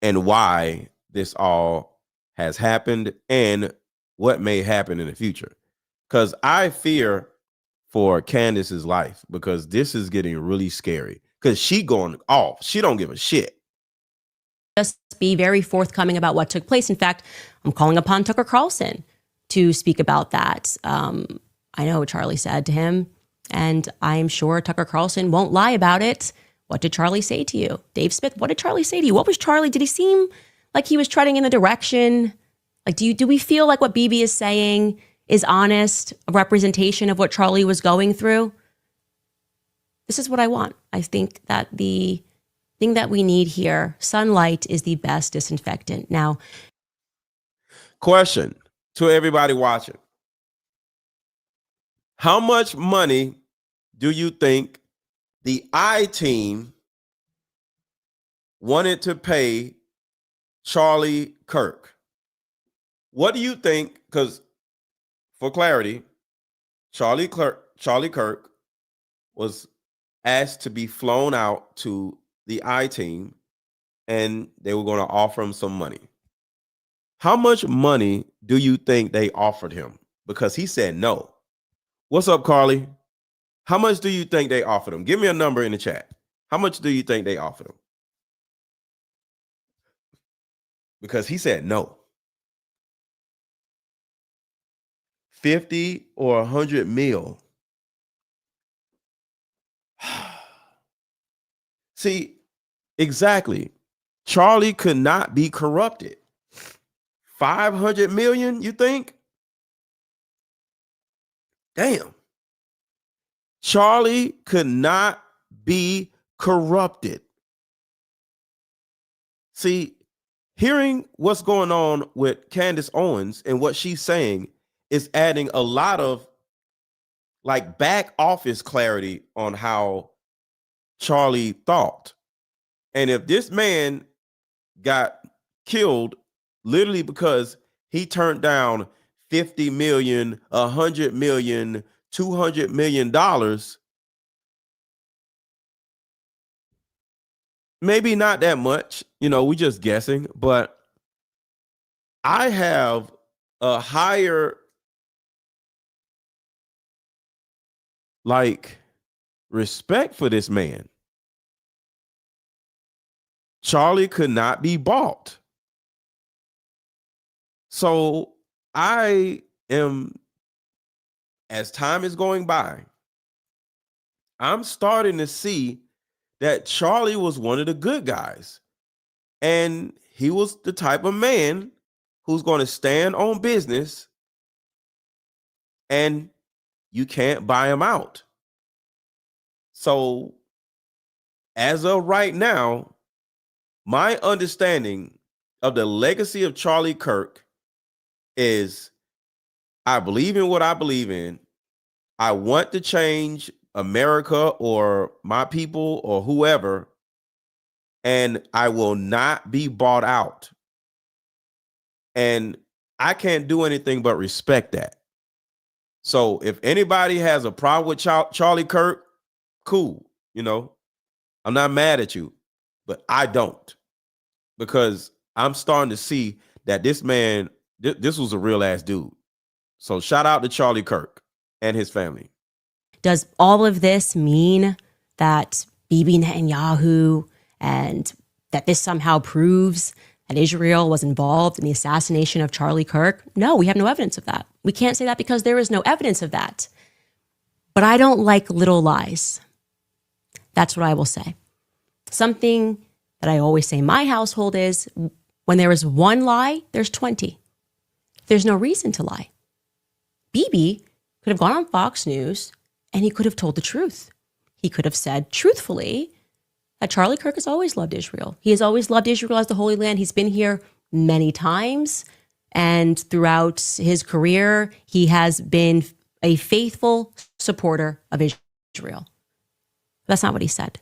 and why this all has happened and what may happen in the future. Because I fear for Candace's life, because this is getting really scary, because she going off. She don't give a shit. Just be very forthcoming about what took place. In fact, I'm calling upon Tucker Carlson to speak about that. I know what Charlie said to him, and I'm sure Tucker Carlson won't lie about it. What did Charlie say to you? Dave Smith, what did Charlie say to you? What was Charlie? Did he seem like he was treading in the direction? Like, do we feel like what BB is saying is honest, a representation of what Charlie was going through? This is what I want. I think that the thing that we need here, sunlight is the best disinfectant. Now, question to everybody watching. How much money do you think the I-Team wanted to pay Charlie Kirk? What do you think? Because for clarity, Charlie Kirk was asked to be flown out to the I-Team, and they were going to offer him some money. How much money do you think they offered him? Because he said no. What's up, Carly? How much do you think they offered him? Give me a number in the chat. How much do you think they offered him? Because he said no. 50 or 100 mil. See, exactly. Charlie could not be corrupted. 500 million, you think? Damn. Charlie could not be corrupted. See, hearing what's going on with Candace Owens and what she's saying is adding a lot of like back office clarity on how Charlie thought. And if this man got killed literally because he turned down 50 million, 100 million, 200 million dollars, maybe not that much, we just guessing, but I have a higher respect for this man. Charlie could not be bought. So I am, as time is going by, I'm starting to see that Charlie was one of the good guys. And he was the type of man who's going to stand on business, and you can't buy him out. So as of right now, my understanding of the legacy of Charlie Kirk is I believe in what I believe in. I want to change America or my people or whoever, and I will not be bought out. And I can't do anything but respect that. So if anybody has a problem with Charlie Kirk, cool. I'm not mad at you, but I don't, because I'm starting to see that this man, this was a real ass dude. So shout out to Charlie Kirk and his family. Does all of this mean that Bibi Netanyahu and that this somehow proves that Israel was involved in the assassination of Charlie Kirk? No, we have no evidence of that. We can't say that because there is no evidence of that. But I don't like little lies. That's what I will say. Something that I always say in my household is when there is one lie, there's 20. There's no reason to lie. Bibi could have gone on Fox News and he could have told the truth. He could have said truthfully that Charlie Kirk has always loved Israel. He has always loved Israel as the Holy Land. He's been here many times. And throughout his career, he has been a faithful supporter of Israel. That's not what he said.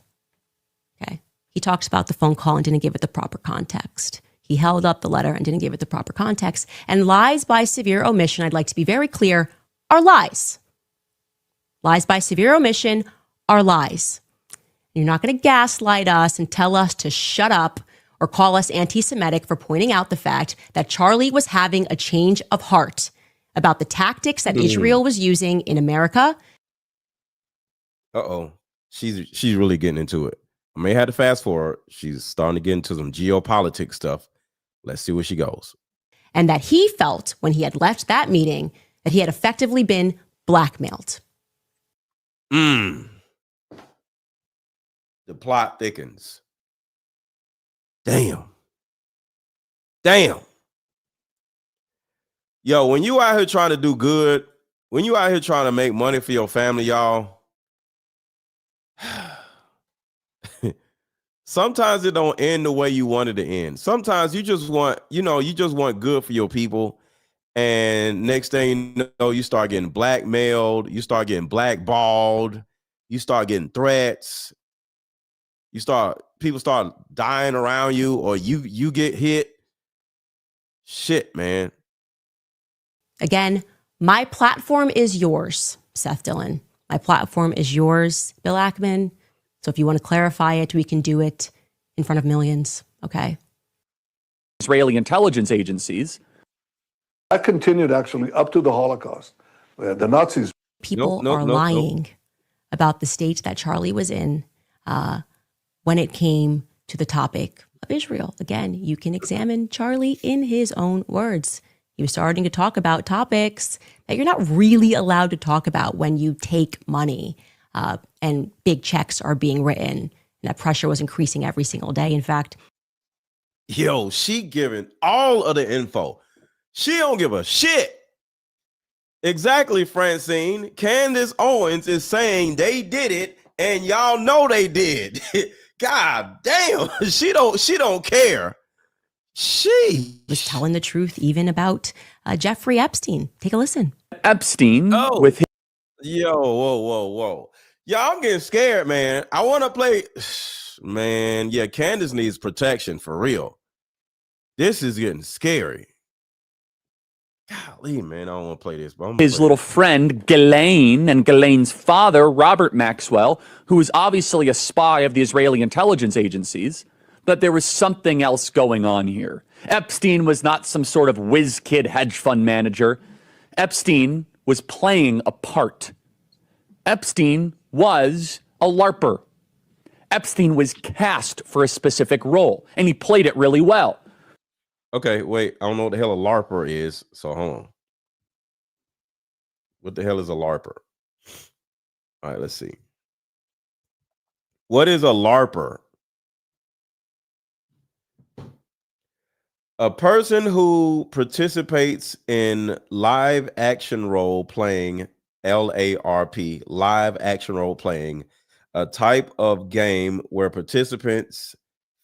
Okay. He talks about the phone call and didn't give it the proper context. He held up the letter and didn't give it the proper context. And lies by severe omission, I'd like to be very clear, are lies. Lies by severe omission are lies. You're not going to gaslight us and tell us to shut up or call us anti-Semitic for pointing out the fact that Charlie was having a change of heart about the tactics that Israel was using in America. Uh-oh. She's really getting into it. I may have to fast forward. She's starting to get into some geopolitics stuff. Let's see where she goes. And that he felt when he had left that meeting that he had effectively been blackmailed. The plot thickens. Damn. Yo, when you out here trying to do good, when you out here trying to make money for your family, y'all, sometimes it don't end the way you wanted to end. Sometimes you just want, you just want good for your people. And next thing you know, you start getting blackmailed, you start getting blackballed, you start getting threats. People start dying around you, or you get hit. Shit, man. Again, my platform is yours, Seth Dillon. My platform is yours, Bill Ackman. So if you want to clarify it, we can do it in front of millions, okay? Israeli intelligence agencies. That continued actually up to the Holocaust. The Nazis. People are lying about the state that Charlie was in when it came to the topic of Israel. Again, you can examine Charlie in his own words. He was starting to talk about topics that you're not really allowed to talk about when you take money and big checks are being written. And that pressure was increasing every single day. In fact, yo, she giving all of the info. She don't give a shit. Exactly, Francine. Candace Owens is saying they did it, and y'all know they did. God damn, she don't care. She was telling the truth even about Jeffrey Epstein. Take a listen. Epstein with his Yo, whoa. Yeah, I'm getting scared, man. I want to play. Man, yeah, Candace needs protection for real. This is getting scary. Golly, man, I don't want to play this. But his little friend, Ghislaine, and Ghislaine's father, Robert Maxwell, who is obviously a spy of the Israeli intelligence agencies, but there was something else going on here. Epstein was not some sort of whiz kid hedge fund manager. Epstein was playing a part. Epstein was a LARPer. Epstein was cast for a specific role, and he played it really well. Okay, wait. I don't know what the hell a LARPer is, so hold on. What the hell is a LARPer? All right, let's see. What is a LARPer? A person who participates in live action role playing, LARP, live action role playing, a type of game where participants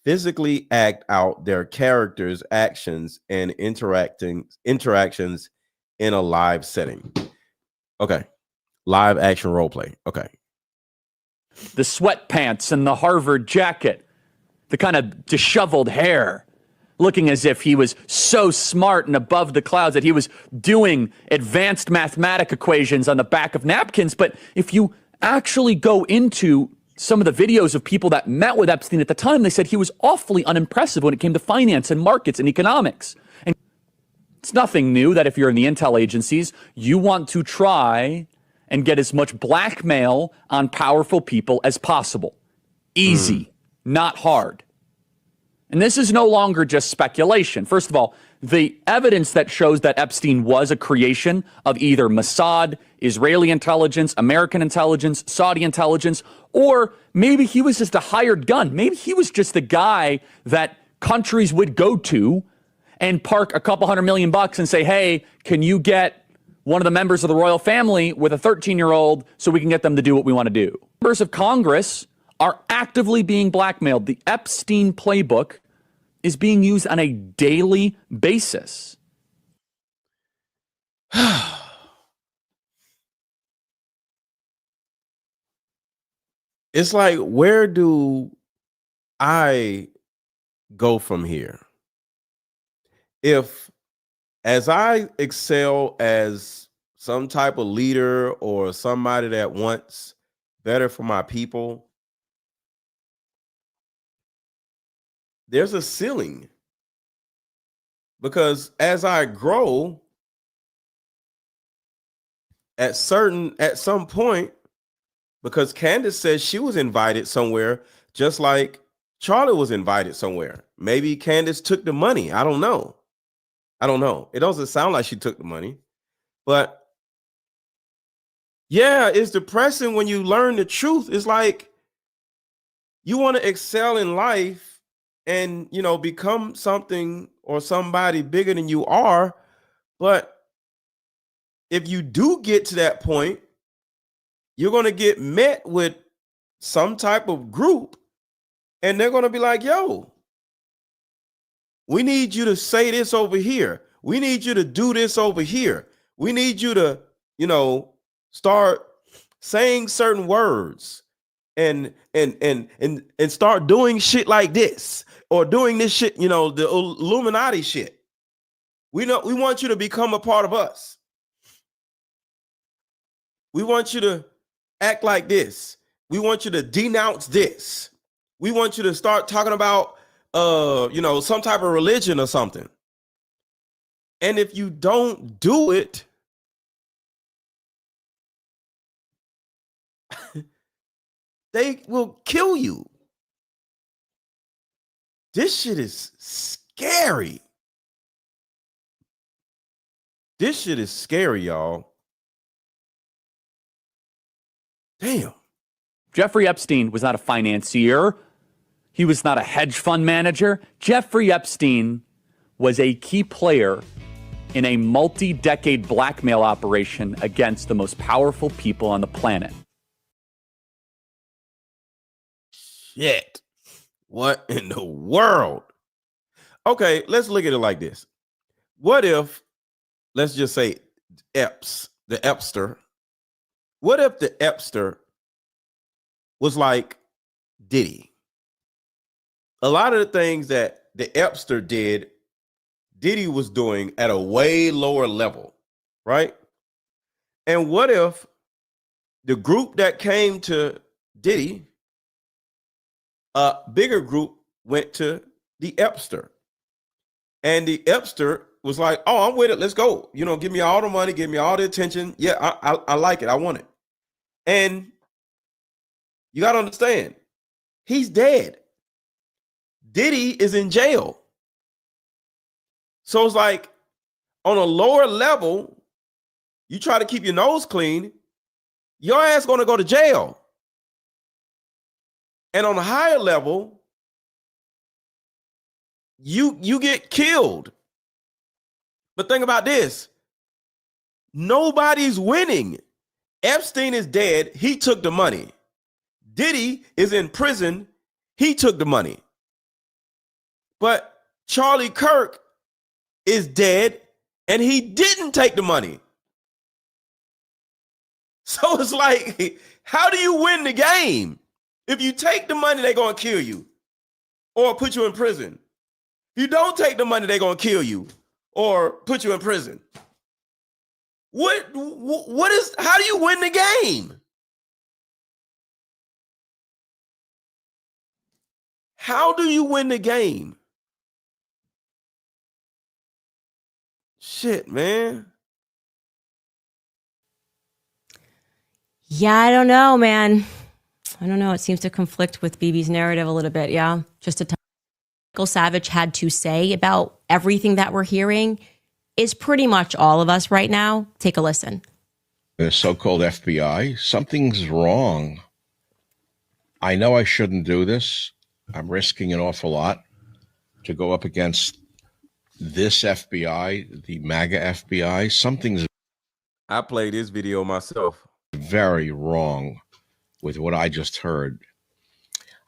physically act out their characters' actions and interactions in a live setting. Okay. Live action role play. Okay. The sweatpants and the Harvard jacket, the kind of disheveled hair, looking as if he was so smart and above the clouds that he was doing advanced mathematic equations on the back of napkins. But if you actually go into some of the videos of people that met with Epstein at the time, they said he was awfully unimpressive when it came to finance and markets and economics. And it's nothing new that if you're in the intel agencies, you want to try and get as much blackmail on powerful people as possible. Easy, not hard. And this is no longer just speculation. First of all, the evidence that shows that Epstein was a creation of either Mossad, Israeli intelligence, American intelligence, Saudi intelligence, or maybe he was just a hired gun. Maybe he was just the guy that countries would go to and park a couple $100 million and say, hey, can you get one of the members of the royal family with a 13-year-old so we can get them to do what we want to do? Members of Congress are actively being blackmailed. The Epstein playbook is being used on a daily basis. It's like, where do I go from here? If, as I excel as some type of leader or somebody that wants better for my people, there's a ceiling. Because as I grow, at some point, because Candace says she was invited somewhere, just like Charlie was invited somewhere. Maybe Candace took the money. I don't know. It doesn't sound like she took the money. But yeah, it's depressing when you learn the truth. It's like you want to excel in life and, become something or somebody bigger than you are. But if you do get to that point, you're going to get met with some type of group and they're going to be like, yo, we need you to say this over here. We need you to do this over here. We need you to, start saying certain words and start doing shit like this or doing this shit, the Illuminati shit. We want you to become a part of us. We want you to act like this. We want you to denounce this. We want you to start talking about, some type of religion or something. And if you don't do it, they will kill you. This shit is scary. This shit is scary, y'all. Damn. Jeffrey Epstein was not a financier. He was not a hedge fund manager. Jeffrey Epstein was a key player in a multi-decade blackmail operation against the most powerful people on the planet. Shit. What in the world? Okay, let's look at it like this. What if, let's just say, Epps, the Epster, what if the Epster was like Diddy? A lot of the things that the Epster did, Diddy was doing at a way lower level, right? And what if the group that came to Diddy, a bigger group went to the Epster, and the Epster was like, oh, I'm with it. Let's go. You know, give me all the money, give me all the attention. Yeah, I like it. I want it. And you got to understand, he's dead. Diddy is in jail. So it's like on a lower level, you try to keep your nose clean, your ass going to go to jail. And on a higher level, you get killed. But think about this. Nobody's winning. Epstein is dead. He took the money. Diddy is in prison. He took the money. But Charlie Kirk is dead and he didn't take the money. So it's like, how do you win the game? If you take the money, they're going to kill you or put you in prison. If you don't take the money, they're going to kill you or put you in prison. How do you win the game? How do you win the game? Shit, man. Yeah, I don't know, man. I don't know. It seems to conflict with BB's narrative a little bit. Yeah, just a time Michael Savage had to say about everything that we're hearing is pretty much all of us right now. Take a listen. The so-called FBI, something's wrong. I know I shouldn't do this. I'm risking an awful lot to go up against this FBI, the MAGA FBI. Something's I played this video myself. Very wrong with what I just heard.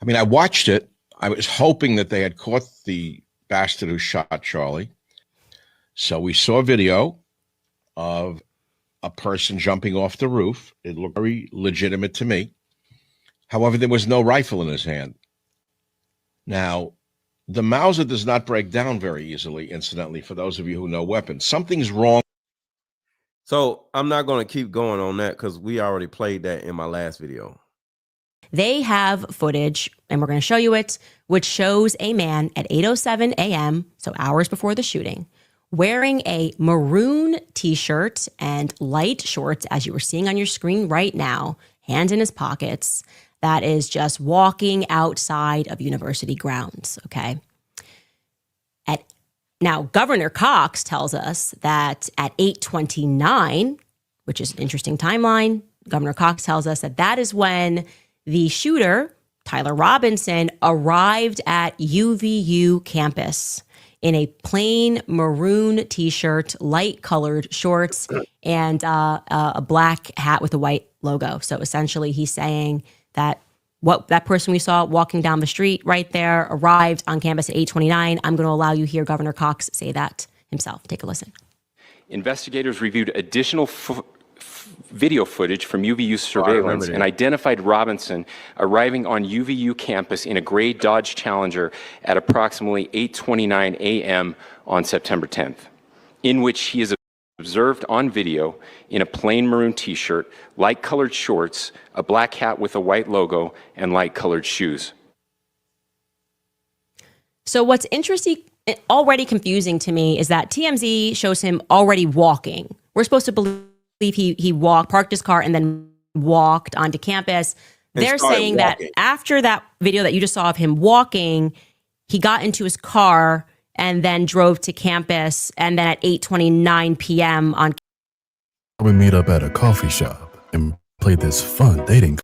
I mean, I watched it. I was hoping that they had caught the bastard who shot Charlie. So we saw a video of a person jumping off the roof. It looked very legitimate to me. However, there was no rifle in his hand. Now, the Mauser does not break down very easily, incidentally, for those of you who know weapons. Something's wrong. So I'm not going to keep going on that because we already played that in my last video. They have footage, and we're going to show you it, which shows a man at 8:07 a.m., so hours before the shooting, wearing a maroon t-shirt and light shorts, as you were seeing on your screen right now, hands in his pockets, that is just walking outside of university grounds, okay? Now, Governor Cox tells us that at 8:29, which is an interesting timeline, Governor Cox tells us that that is when the shooter, Tyler Robinson, arrived at UVU campus in a plain maroon t-shirt, light-colored shorts, and a black hat with a white logo. So essentially, he's saying that what that person we saw walking down the street right there arrived on campus at 8:29. I'm going to allow you to hear Governor Cox say that himself. Take a listen. Investigators reviewed additional video footage from UVU surveillance and identified Robinson arriving on UVU campus in a gray Dodge Challenger at approximately 8:29 a.m. on September 10th, in which he is observed on video in a plain maroon t-shirt, light-colored shorts, a black hat with a white logo, and light-colored shoes. So what's interesting, already confusing to me, is that TMZ shows him already walking. We're supposed to believe he walked, parked his car, and then walked onto campus. They're saying that after that video that you just saw of him walking, he got into his car and then drove to campus, and then at 8:29 p.m. on we meet up at a coffee shop and play this fun dating.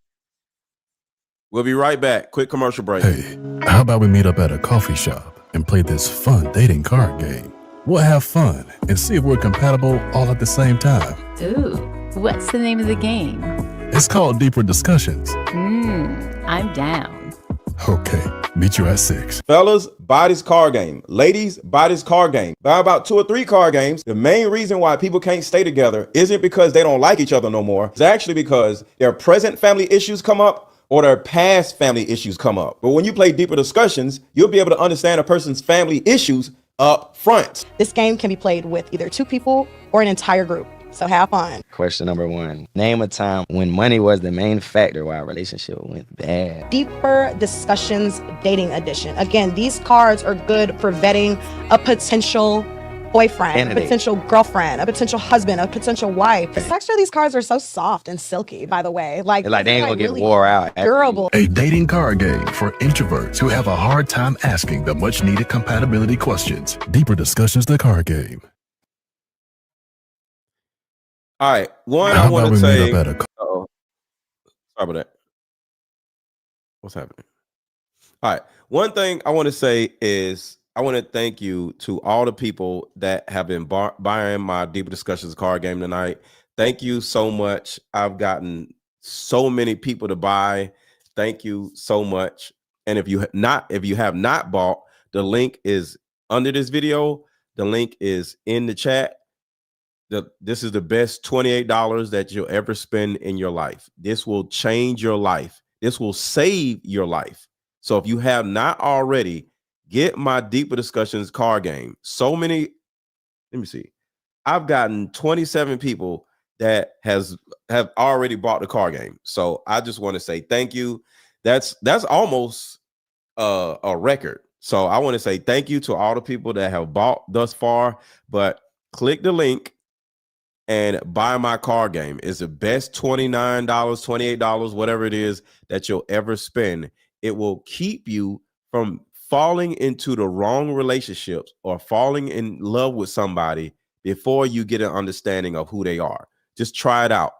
We'll be right back. Quick commercial break. Hey, how about we meet up at a coffee shop and play this fun dating card game? We'll have fun and see if we're compatible all at the same time. Ooh, what's the name of the game? It's called Deeper Discussions. I'm down. Okay, Meet you at 6. Fellas, buy this card game. Ladies, buy this card game. Buy about 2 or 3 card games. The main reason why people can't stay together isn't because they don't like each other no more. It's actually because their present family issues come up or their past family issues come up. But when you play deeper discussions, you'll be able to understand a person's family issues up front. This game can be played with either 2 people or an entire group. So have fun. Question number 1. Name a time when money was the main factor why a relationship went bad. Deeper discussions, dating edition. Again, these cards are good for vetting a potential boyfriend, a potential girlfriend, a potential husband, a potential wife. The texture of these cards are so soft and silky, by the way. Like they ain't gonna get really wore out. Durable. A dating card game for introverts who have a hard time asking the much needed compatibility questions. Deeper Discussions, the card game. All right. One, How I want about to we say, meet up at a sorry about that. What's happening? All right. One thing I want to say is I want to thank you to all the people that have been buying my Deeper Discussions card game tonight. Thank you so much. I've gotten so many people to buy. Thank you so much. And if you have not bought, the link is under this video. The link is in the chat. This is the best $28 that you'll ever spend in your life. This will change your life. This will save your life. So if you have not already, get my Deeper Discussions card game. So many, let me see. I've gotten 27 people that have already bought the card game. So I just want to say thank you. That's almost a record. So I want to say thank you to all the people that have bought thus far. But click the link and buy my card game. It's the best $29, $28, whatever it is that you'll ever spend. It will keep you from falling into the wrong relationships or falling in love with somebody before you get an understanding of who they are. Just try it out.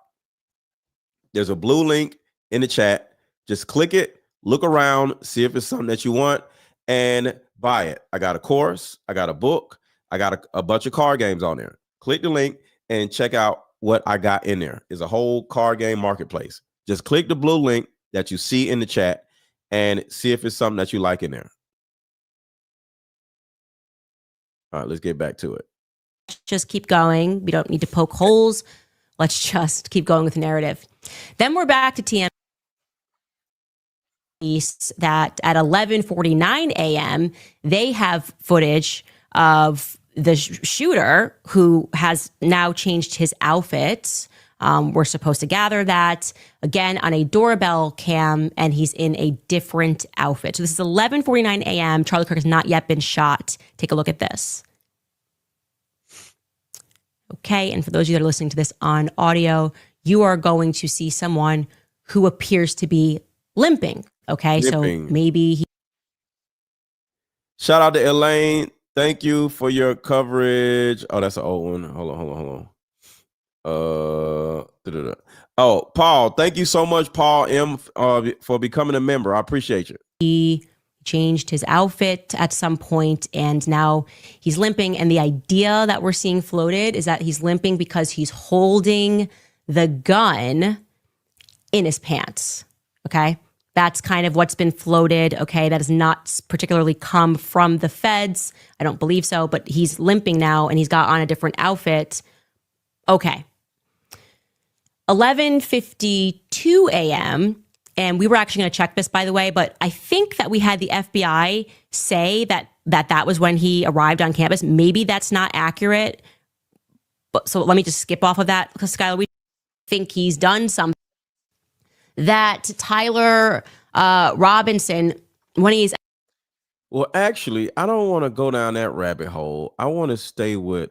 There's a blue link in the chat. Just click it, look around, see if it's something that you want, and buy it. I got a course, I got a book, I got a bunch of card games on there. Click the link and check out what I got in there. It's a whole card game marketplace. Just click the blue link that you see in the chat and see if it's something that you like in there. All right, let's get back to it. Just keep going. We don't need to poke holes. Let's just keep going with the narrative. Then we're back to TM that at 11:49 a.m. they have footage of the shooter who has now changed his outfit. We're supposed to gather that again on a doorbell cam, and he's in a different outfit. So this is 11:49 a.m. Charlie Kirk has not yet been shot. Take a look at this. Okay, and for those of you that are listening to this on audio, you are going to see someone who appears to be limping. Okay, Limping. So maybe he. Shout out to Elaine. Thank you for your coverage. Oh, that's an old one. Hold on. Oh, Paul, thank you so much, Paul M, for becoming a member. I appreciate you. He changed his outfit at some point, and now he's limping. And the idea that we're seeing floated is that he's limping because he's holding the gun in his pants. Okay. That's kind of what's been floated. Okay. That has not particularly come from the feds. I don't believe so, but he's limping now and he's got on a different outfit. Okay. 11:52 a.m. And we were actually going to check this, by the way, but I think that we had the FBI say that was when he arrived on campus. Maybe that's not accurate. But so let me just skip off of that because Skylar, we think he's done something. That Tyler Robinson, when he's... Well, actually, I don't want to go down that rabbit hole. I want to stay with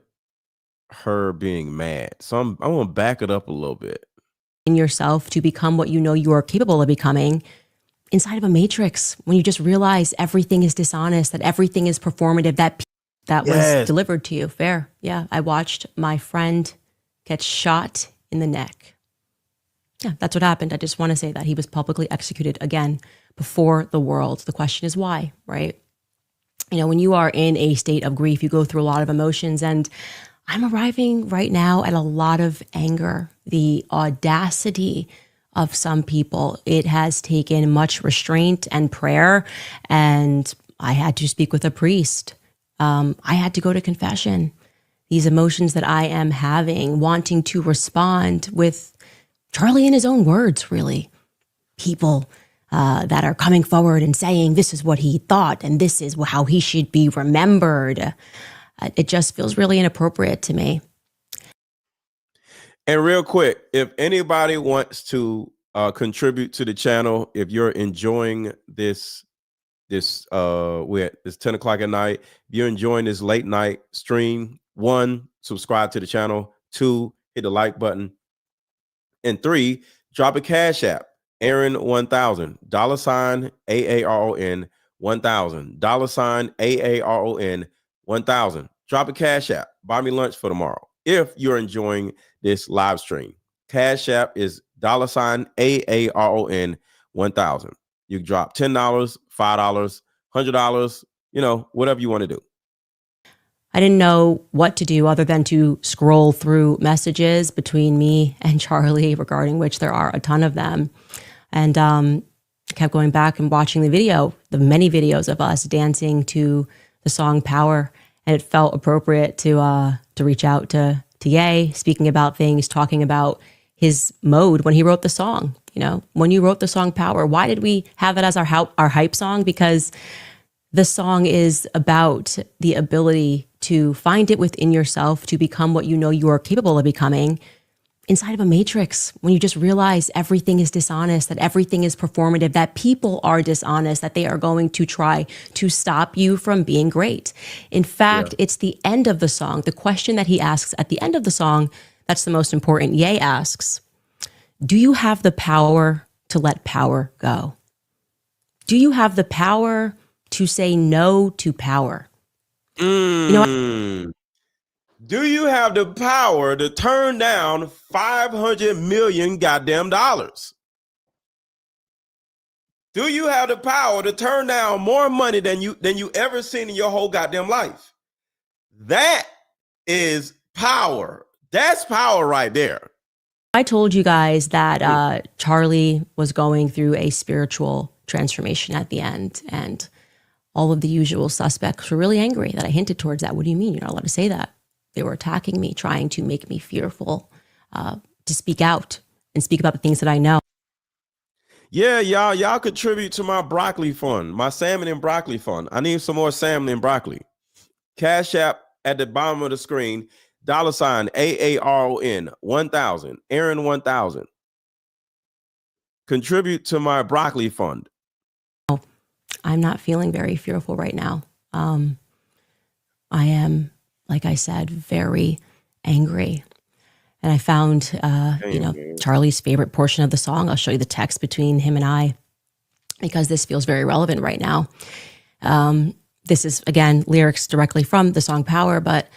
her being mad. So I want to back it up a little bit. In yourself to become what you know you are capable of becoming inside of a matrix, when you just realize everything is dishonest, that everything is performative, that was delivered to you. Fair. Yeah. I watched my friend get shot in the neck. Yeah, that's what happened. I just want to say that he was publicly executed again before the world. The question is why, right? You know, when you are in a state of grief, you go through a lot of emotions, and I'm arriving right now at a lot of anger, the audacity of some people. It has taken much restraint and prayer, and I had to speak with a priest. I had to go to confession. These emotions that I am having, wanting to respond with Charlie in his own words, really. People that are coming forward and saying this is what he thought and this is how he should be remembered. It just feels really inappropriate to me. And real quick, if anybody wants to contribute to the channel, if you're enjoying this it's 10 o'clock at night, if you're enjoying this late night stream, 1, subscribe to the channel, 2, hit the like button, and 3, drop a cash app, Aaron 1000, $AARON 1000, $AARON 1000. Drop a cash app, buy me lunch for tomorrow. If you're enjoying this live stream, cash app is $AARON 1000. You can drop $10, $5, $100, whatever you want to do. I didn't know what to do other than to scroll through messages between me and Charlie, regarding which there are a ton of them. And I kept going back and watching the many videos of us dancing to the song Power. And it felt appropriate to reach out to Ye, speaking about things, talking about his mode when he wrote the song. When you wrote the song Power, why did we have it as our hype song? Because the song is about the ability to find it within yourself to become what you know you are capable of becoming inside of a matrix. When you just realize everything is dishonest, that everything is performative, that people are dishonest, that they are going to try to stop you from being great. In fact, It's the end of the song. The question that he asks at the end of the song, that's the most important. Ye asks, do you have the power to let power go? Do you have the power to say no to power? Do you have the power to turn down 500 million goddamn dollars? Do you have the power to turn down more money than you ever seen in your whole goddamn life? That is power. That's power right there. I told you guys that Charlie was going through a spiritual transformation at the end, and all of the usual suspects were really angry that I hinted towards that. What do you mean? You're not allowed to say that. They were attacking me, trying to make me fearful to speak out and speak about the things that I know. Yeah, y'all contribute to my broccoli fund, my salmon and broccoli fund. I need some more salmon and broccoli. Cash app at the bottom of the screen, $AARON 1000, Aaron 1000. Contribute to my broccoli fund. I'm not feeling very fearful right now. I am, like I said, very angry. And I found, Charlie's favorite portion of the song. I'll show you the text between him and I, because this feels very relevant right now. This is, again, lyrics directly from the song Power, but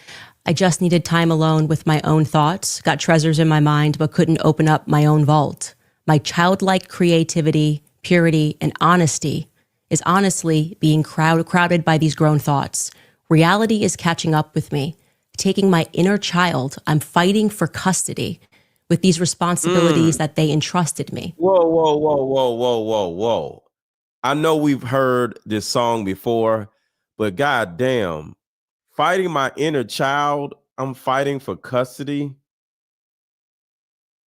I just needed time alone with my own thoughts, got treasures in my mind, but couldn't open up my own vault. My childlike creativity, purity, and honesty is honestly being crowded by these grown thoughts. Reality is catching up with me. Taking my inner child, I'm fighting for custody with these responsibilities that they entrusted me. Whoa. I know we've heard this song before, but goddamn, fighting my inner child, I'm fighting for custody.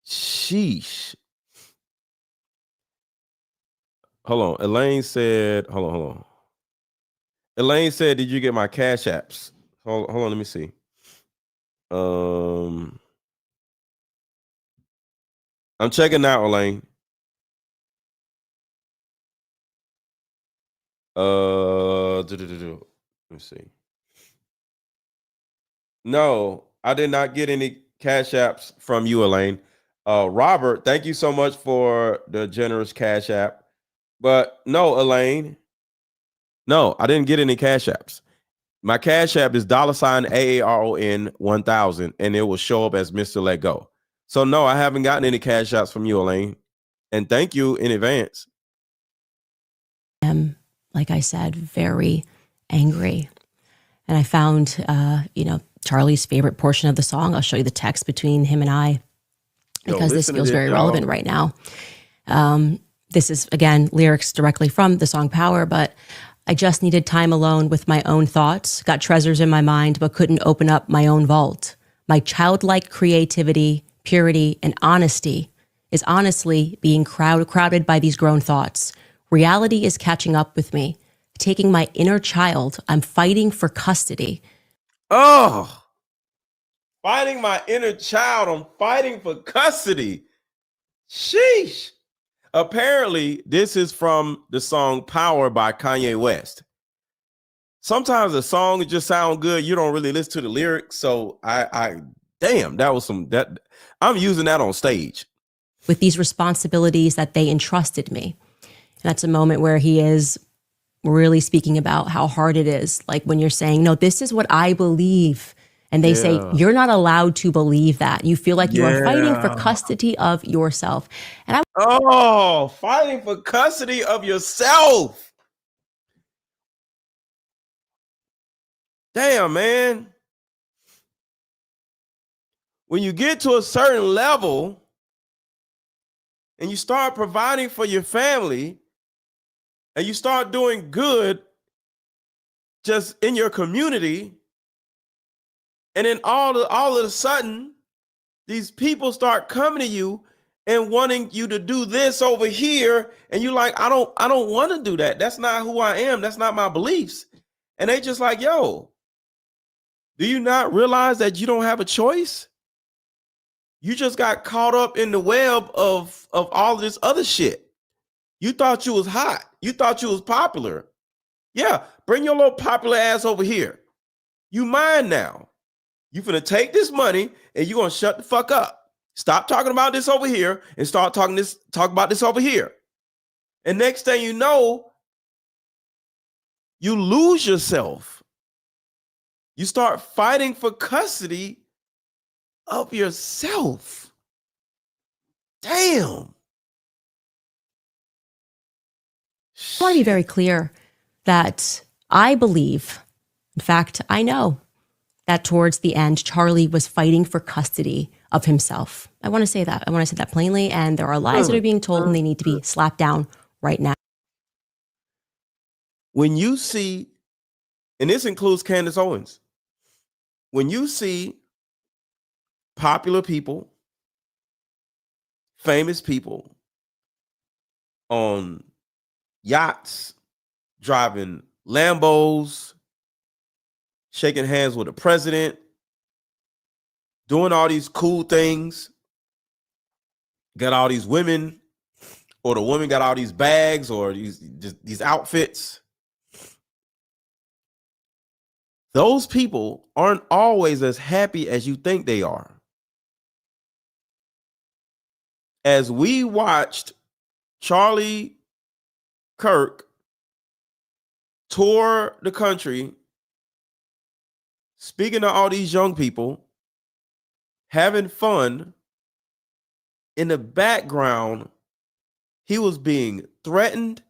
Sheesh. Hold on. Elaine said, hold on. Elaine said, did you get my cash apps? Hold on, let me see. I'm checking out, Elaine. Let me see. No, I did not get any cash apps from you, Elaine. Robert, thank you so much for the generous cash app. But no, Elaine. No, I didn't get any cash apps. My cash app is $AARON 1000, and it will show up as Mr. Let Go. So no, I haven't gotten any cash apps from you, Elaine. And thank you in advance. I'm, like I said, very angry. And I found, Charlie's favorite portion of the song. I'll show you the text between him and I, because this feels very relevant right now. This is, again, lyrics directly from the song Power, but I just needed time alone with my own thoughts, got treasures in my mind, but couldn't open up my own vault. My childlike creativity, purity, and honesty is honestly being crowded by these grown thoughts. Reality is catching up with me, taking my inner child. I'm fighting for custody. Oh, fighting my inner child. I'm fighting for custody. Sheesh. Apparently, this is from the song Power by Kanye West. Sometimes a song just sounds good. You don't really listen to the lyrics. So damn, that was I'm using that on stage. With these responsibilities that they entrusted me. And that's a moment where he is really speaking about how hard it is. Like when you're saying, no, this is what I believe. And they say, you're not allowed to believe that. You feel like you are fighting for custody of yourself. And fighting for custody of yourself. Damn, man. When you get to a certain level and you start providing for your family and you start doing good just in your community, and then all of a sudden, these people start coming to you and wanting you to do this over here, and you're like, I don't want to do that. That's not who I am. That's not my beliefs. And they just like, yo, do you not realize that you don't have a choice? You just got caught up in the web of all this other shit. You thought you was hot. You thought you was popular. Yeah, bring your little popular ass over here. You mine now. You finna take this money and you're gonna shut the fuck up. Stop talking about this over here and talk about this over here. And next thing you know, you lose yourself. You start fighting for custody of yourself. Damn. I want to be very clear that I believe, in fact, I know that towards the end, Charlie was fighting for custody of himself. I want to say that. I want to say that plainly. And there are lies that are being told and they need to be slapped down right now. When you see, and this includes Candace Owens, when you see popular people, famous people on yachts, driving Lambos, shaking hands with the president, doing all these cool things, got all these women, or the woman got all these bags or these outfits. Those people aren't always as happy as you think they are. As we watched Charlie Kirk tour the country, speaking to all these young people, having fun, in the background, he was being threatened,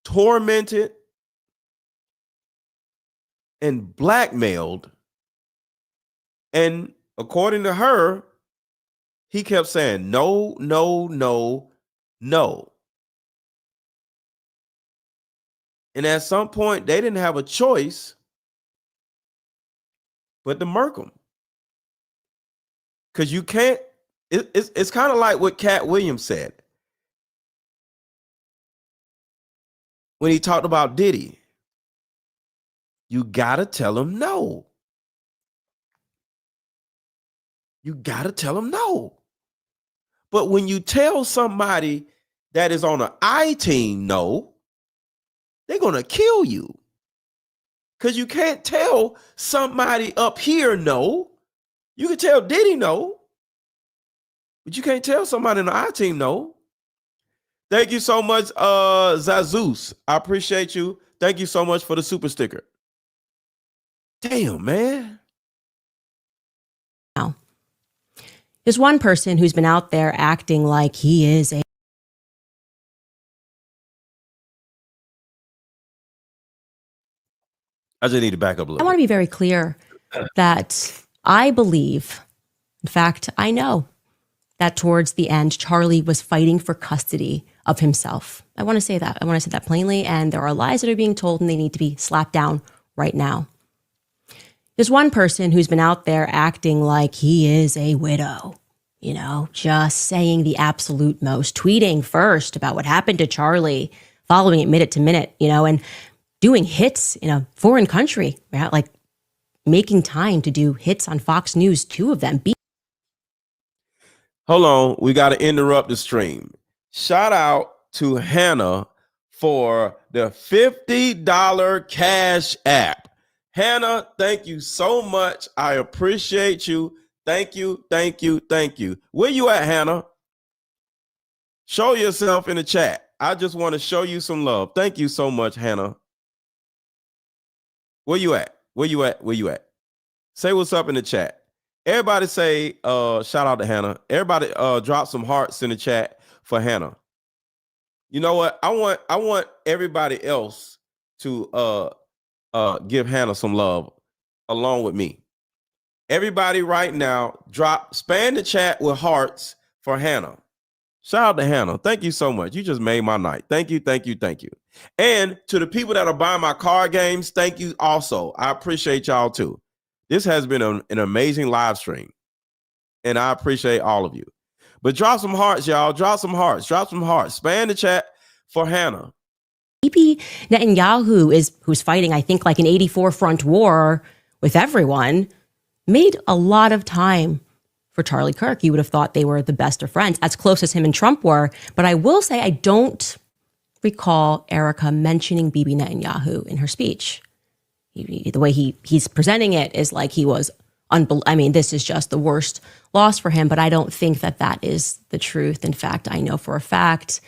tormented, and blackmailed. And according to her, he kept saying, no, no, no, no. And at some point, they didn't have a choice but to murk him. Because you can't, it's kind of like what Cat Williams said when he talked about Diddy. You gotta tell him no. You gotta tell him no. But when you tell somebody that is on an I team no, they're gonna kill you. Because you can't tell somebody up here no. You can tell Diddy no, but you can't tell somebody in the I team no. Thank you so much, Zazus. I appreciate you. Thank you so much for the super sticker. Damn, man. Now, there's one person who's been out there acting like he is a I just need to back up a little. I want to be very clear that I believe, in fact, I know that towards the end, Charlie was fighting for custody of himself. I want to say that. I want to say that plainly. And there are lies that are being told and they need to be slapped down right now. There's one person who's been out there acting like he is a widow, you know, just saying the absolute most, tweeting first about what happened to Charlie, following it minute to minute, you know, and doing hits in a foreign country, right? Like making time to do hits on Fox News, 2 of them. Hold on, we got to interrupt the stream. Shout out to Hannah for the $50 cash app. Hannah, thank you so much. I appreciate you. Thank you, thank you, thank you. Where you at, Hannah? Show yourself in the chat. I just want to show you some love. Thank you so much, Hannah. Where you at? Where you at? Where you at? Say what's up in the chat. Everybody say, shout out to Hannah. Everybody drop some hearts in the chat for Hannah. You know what? I want everybody else to give Hannah some love along with me. Everybody right now, span the chat with hearts for Hannah. Shout out to Hannah. Thank you so much. You just made my night. Thank you, thank you, thank you. And to the people that are buying my card games, thank you also. I appreciate y'all too. This has been an amazing live stream, and I appreciate all of you. But drop some hearts, y'all. Drop some hearts. Drop some hearts. Span the chat for Hannah. Bibi Netanyahu who's fighting, I think, like an 84 front war with everyone, made a lot of time for Charlie Kirk. You would have thought they were the best of friends, as close as him and Trump were. But I will say I don't recall Erica mentioning Bibi Netanyahu in her speech. The way he's presenting it is like he was I mean, this is just the worst loss for him, but I don't think that is the truth. In fact, I know for a fact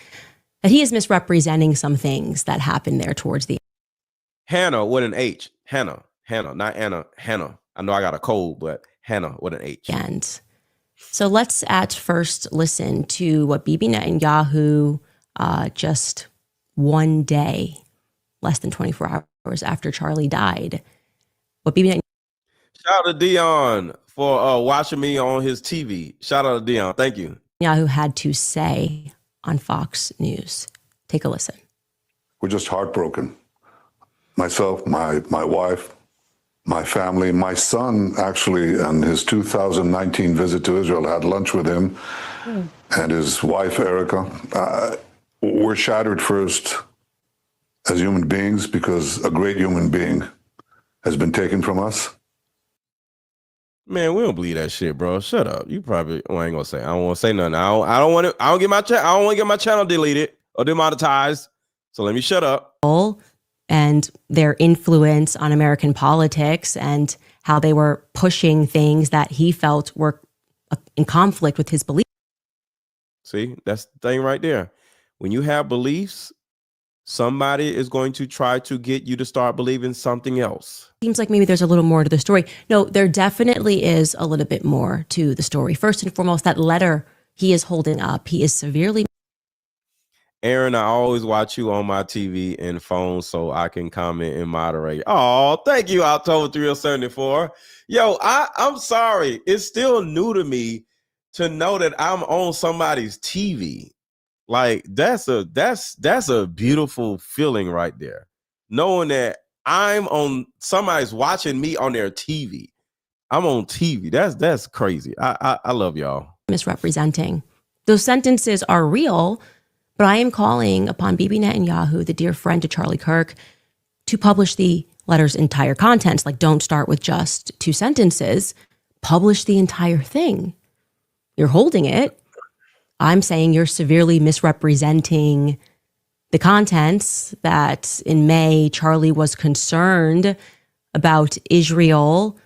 that he is misrepresenting some things that happened there towards the end. Hannah with an H. Hannah, not Anna, Hannah. I know I got a cold, but Hannah with an H. And so let's at first listen to what Bibi Netanyahu just one day, less than 24 hours after Charlie died. What Bibi Shout out to Dion for watching me on his TV. Shout out to Dion. Thank you. Netanyahu had to say on Fox News. Take a listen. We're just heartbroken. Myself, my wife, my family, my son actually, and his 2019 visit to Israel, had lunch with him and his wife, Erica. We're shattered first as human beings because a great human being has been taken from us. Man, we don't believe that shit, bro. Shut up. You probably I ain't gonna say. I don't want to say nothing. I don't want to. I don't want to get my channel deleted or demonetized. So let me shut up. And their influence on American politics and how they were pushing things that he felt were in conflict with his beliefs. See, that's the thing right there. When you have beliefs, somebody is going to try to get you to start believing something else. Seems like maybe there's a little more to the story. No, there definitely is a little bit more to the story. First and foremost, that letter he is holding up, he is severely. Aaron, I always watch you on my TV and phone so I can comment and moderate. Oh, thank you, October 374. Yo, I'm sorry. It's still new to me to know that I'm on somebody's TV. Like that's a beautiful feeling right there. Knowing that I'm on somebody's watching me on their TV. I'm on TV. That's crazy. I love y'all. Misrepresenting. Those sentences are real, but I am calling upon Bibi Netanyahu, the dear friend to Charlie Kirk, to publish the letter's entire contents. Like, don't start with just 2 sentences. Publish the entire thing. You're holding it. I'm saying you're severely misrepresenting the contents that in May, Charlie was concerned about Israel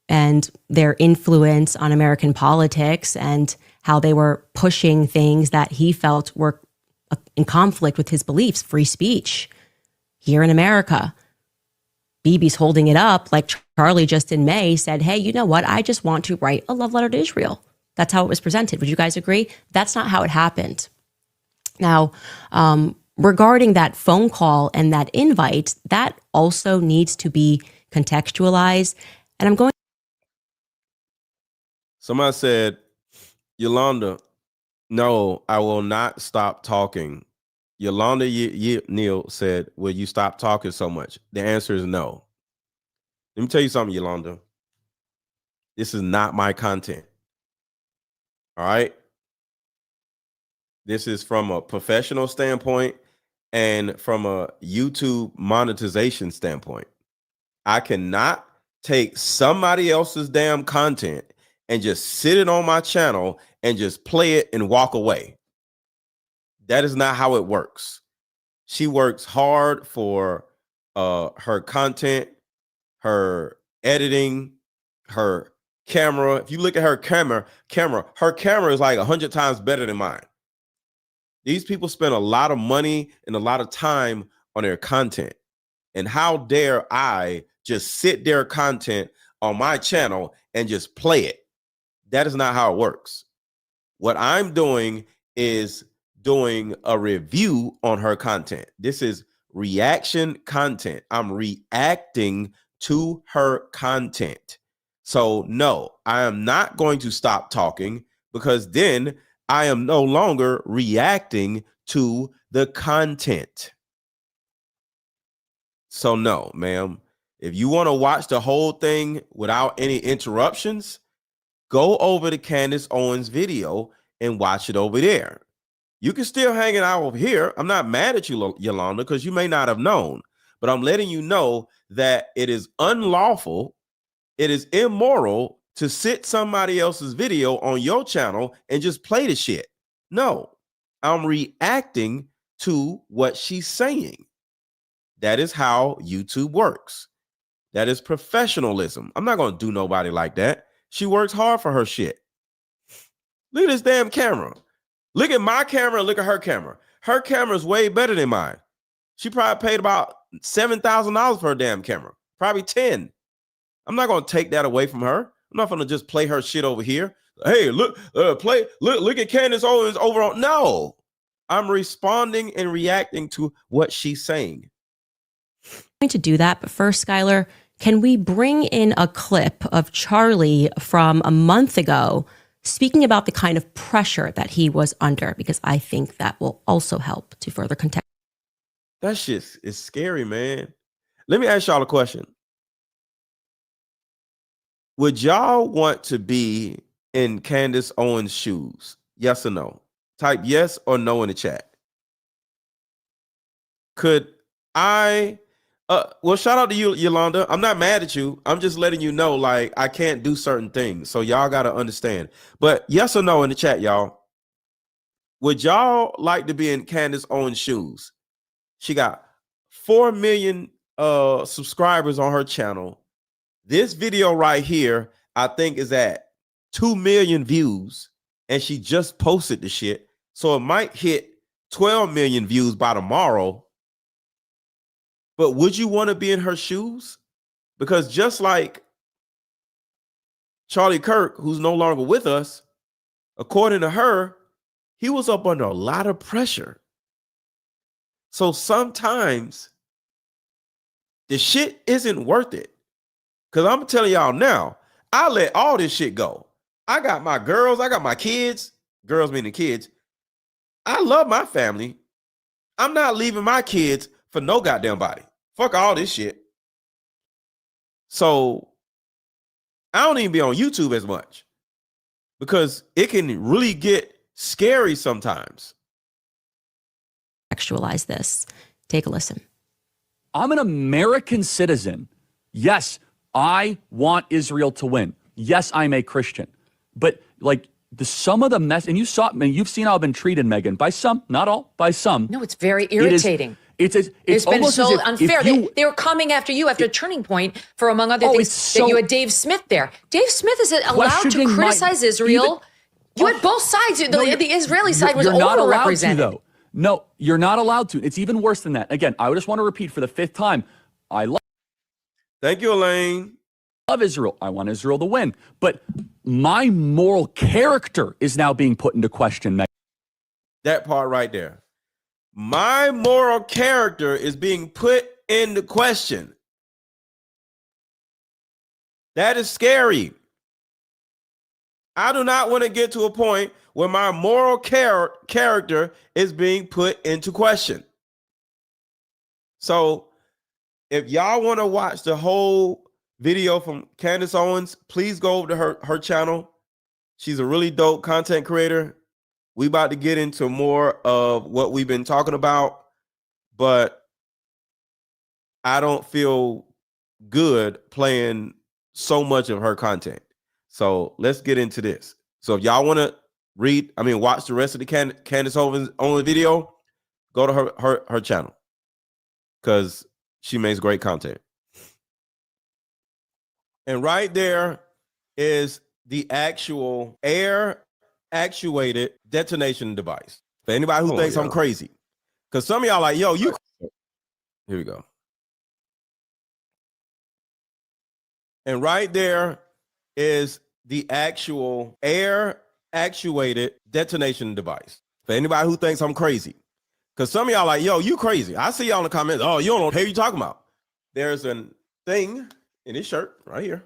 and their influence on American politics and how they were pushing things that he felt were in conflict with his beliefs, free speech here in America. Bibi's holding it up like Charlie just in May said, hey, you know what? I just want to write a love letter to Israel. That's how it was presented. Would you guys agree? That's not how it happened. Now, regarding that phone call and that invite, that also needs to be contextualized. And I'm going. Somebody said, Yolanda, No, I will not stop talking. Yolanda Neal said, will you stop talking so much? The answer is no. Let me tell you something, Yolanda. This is not my content. All right. This is from a professional standpoint and from a YouTube monetization standpoint. I cannot take somebody else's damn content and just sit it on my channel and just play it and walk away. That is not how it works. She works hard for her content, her editing, her camera. If you look at her camera, her camera is like 100 times better than mine. These people spend a lot of money and a lot of time on their content. And how dare I just sit their content on my channel and just play it? That is not how it works. What I'm doing is doing a review on her content. This is reaction content. I'm reacting to her content. So no, I am not going to stop talking, because then I am no longer reacting to the content. So no, ma'am. If you want to watch the whole thing without any interruptions, go over to Candace Owens' video and watch it over there. You can still hang it out over here. I'm not mad at you, Yolanda, because you may not have known, but I'm letting you know that it is unlawful, it is immoral to sit somebody else's video on your channel and just play the shit. No, I'm reacting to what she's saying. That is how YouTube works. That is professionalism. I'm not going to do nobody like that. She works hard for her shit. Look at this damn camera. Look at my camera and look at her camera. Her camera is way better than mine. She probably paid about $7,000 for her damn camera. Probably 10. I'm not going to take that away from her. I'm not going to just play her shit over here. Hey, look at Candace Owens over on. No, I'm responding and reacting to what she's saying. I'm going to do that, but first, Skylar, can we bring in a clip of Charlie from a month ago speaking about the kind of pressure that he was under? Because I think that will also help to further context. That shit is scary, man. Let me ask y'all a question. Would y'all want to be in Candace Owens' shoes? Yes or no? Type yes or no in the chat. Could I... well, shout out to you, Yolanda. I'm not mad at you. I'm just letting you know, like, I can't do certain things. So y'all got to understand. But yes or no in the chat, y'all. Would y'all like to be in Candace Owens' shoes? She got 4 million subscribers on her channel. This video right here, I think, is at 2 million views. And she just posted the shit. So it might hit 12 million views by tomorrow. But would you want to be in her shoes? Because just like Charlie Kirk, who's no longer with us, according to her, he was up under a lot of pressure. So sometimes the shit isn't worth it. Because I'm telling y'all now, I let all this shit go. I got my girls, I got my kids, girls meaning kids. I love my family. I'm not leaving my kids for no goddamn body. Fuck all this shit. So I don't even be on YouTube as much because it can really get scary sometimes. Contextualize this. Take a listen. I'm an American citizen. Yes, I want Israel to win. Yes, I'm a Christian. But like some of the mess, and you've seen how I've been treated, Megan, by some, not all, by some. No, it's very irritating. It's been so unfair. They were coming after you after Turning Point for, among other things, that you had Dave Smith there. Dave Smith is allowed to criticize Israel. You had both sides. The Israeli side was overrepresented. Though. No, you're not allowed to. It's even worse than that. Again, I just want to repeat for the 5th time. Thank you, Elaine. Love Israel. I want Israel to win. But my moral character is now being put into question. That part right there. My moral character is being put into question. That is scary. I do not want to get to a point where my moral character is being put into question. So if y'all want to watch the whole video from Candace Owens, please go over to her channel. She's a really dope content creator. We about to get into more of what we've been talking about, but I don't feel good playing so much of her content. So let's get into this. So if y'all want to watch the rest of the Candace Owens video, go to her channel because she makes great content. And right there is the actual air actuated detonation device. For anybody who thinks I'm crazy, because some of y'all like, yo, you. Here we go. And right there is the actual air actuated detonation device. For anybody who thinks I'm crazy, because some of y'all like, yo, you crazy. I see y'all in the comments. Oh, you don't know what you talking about. There's a thing in his shirt right here,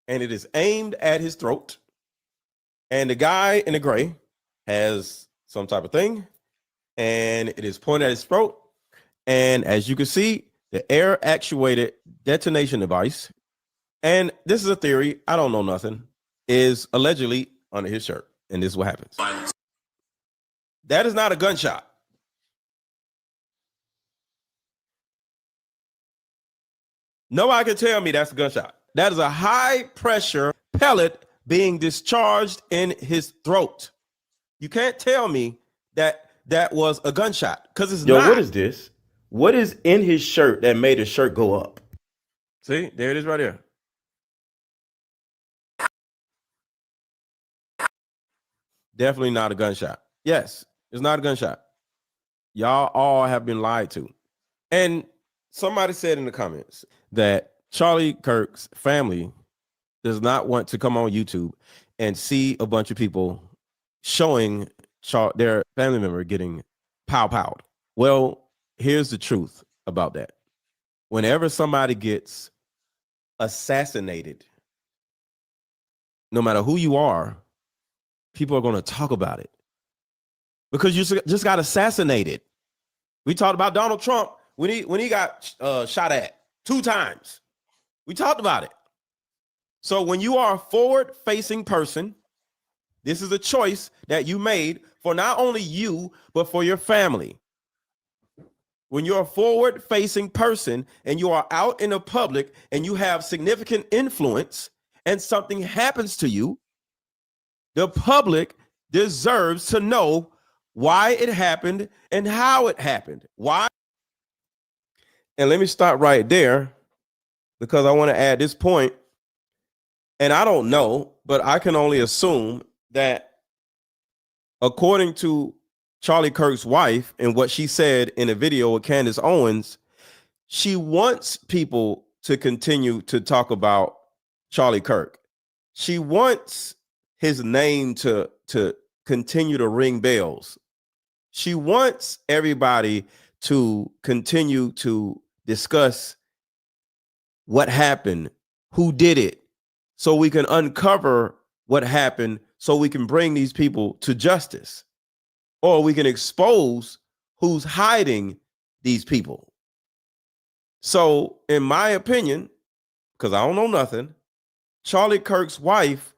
and it is aimed at his throat. And the guy in the gray has some type of thing, and it is pointed at his throat. And as you can see, the air actuated detonation device, and this is a theory, I don't know nothing, is allegedly under his shirt. And this is what happens. That is not a gunshot. Nobody can tell me that's a gunshot. That is a high pressure pellet being discharged in his throat. You can't tell me that that was a gunshot because it's not. Yo, what is this? What is in his shirt that made his shirt go up? See, there it is right there. Definitely not a gunshot. Yes, it's not a gunshot. Y'all all have been lied to. And somebody said in the comments that Charlie Kirk's family does not want to come on YouTube and see a bunch of people showing their family member getting pow-powed. Well, here's the truth about that. Whenever somebody gets assassinated, no matter who you are, people are going to talk about it because you just got assassinated. We talked about Donald Trump when he got shot at 2 times. We talked about it. So when you are a forward-facing person, this is a choice that you made for not only you, but for your family. When you're a forward-facing person and you are out in the public and you have significant influence and something happens to you, the public deserves to know why it happened and how it happened. Why? And let me stop right there because I want to add this point. And I don't know, but I can only assume that according to Charlie Kirk's wife and what she said in a video with Candace Owens, she wants people to continue to talk about Charlie Kirk. She wants his name to continue to ring bells. She wants everybody to continue to discuss what happened, who did it, so we can uncover what happened, so we can bring these people to justice, or we can expose who's hiding these people. So in my opinion, because I don't know nothing, Charlie Kirk's wife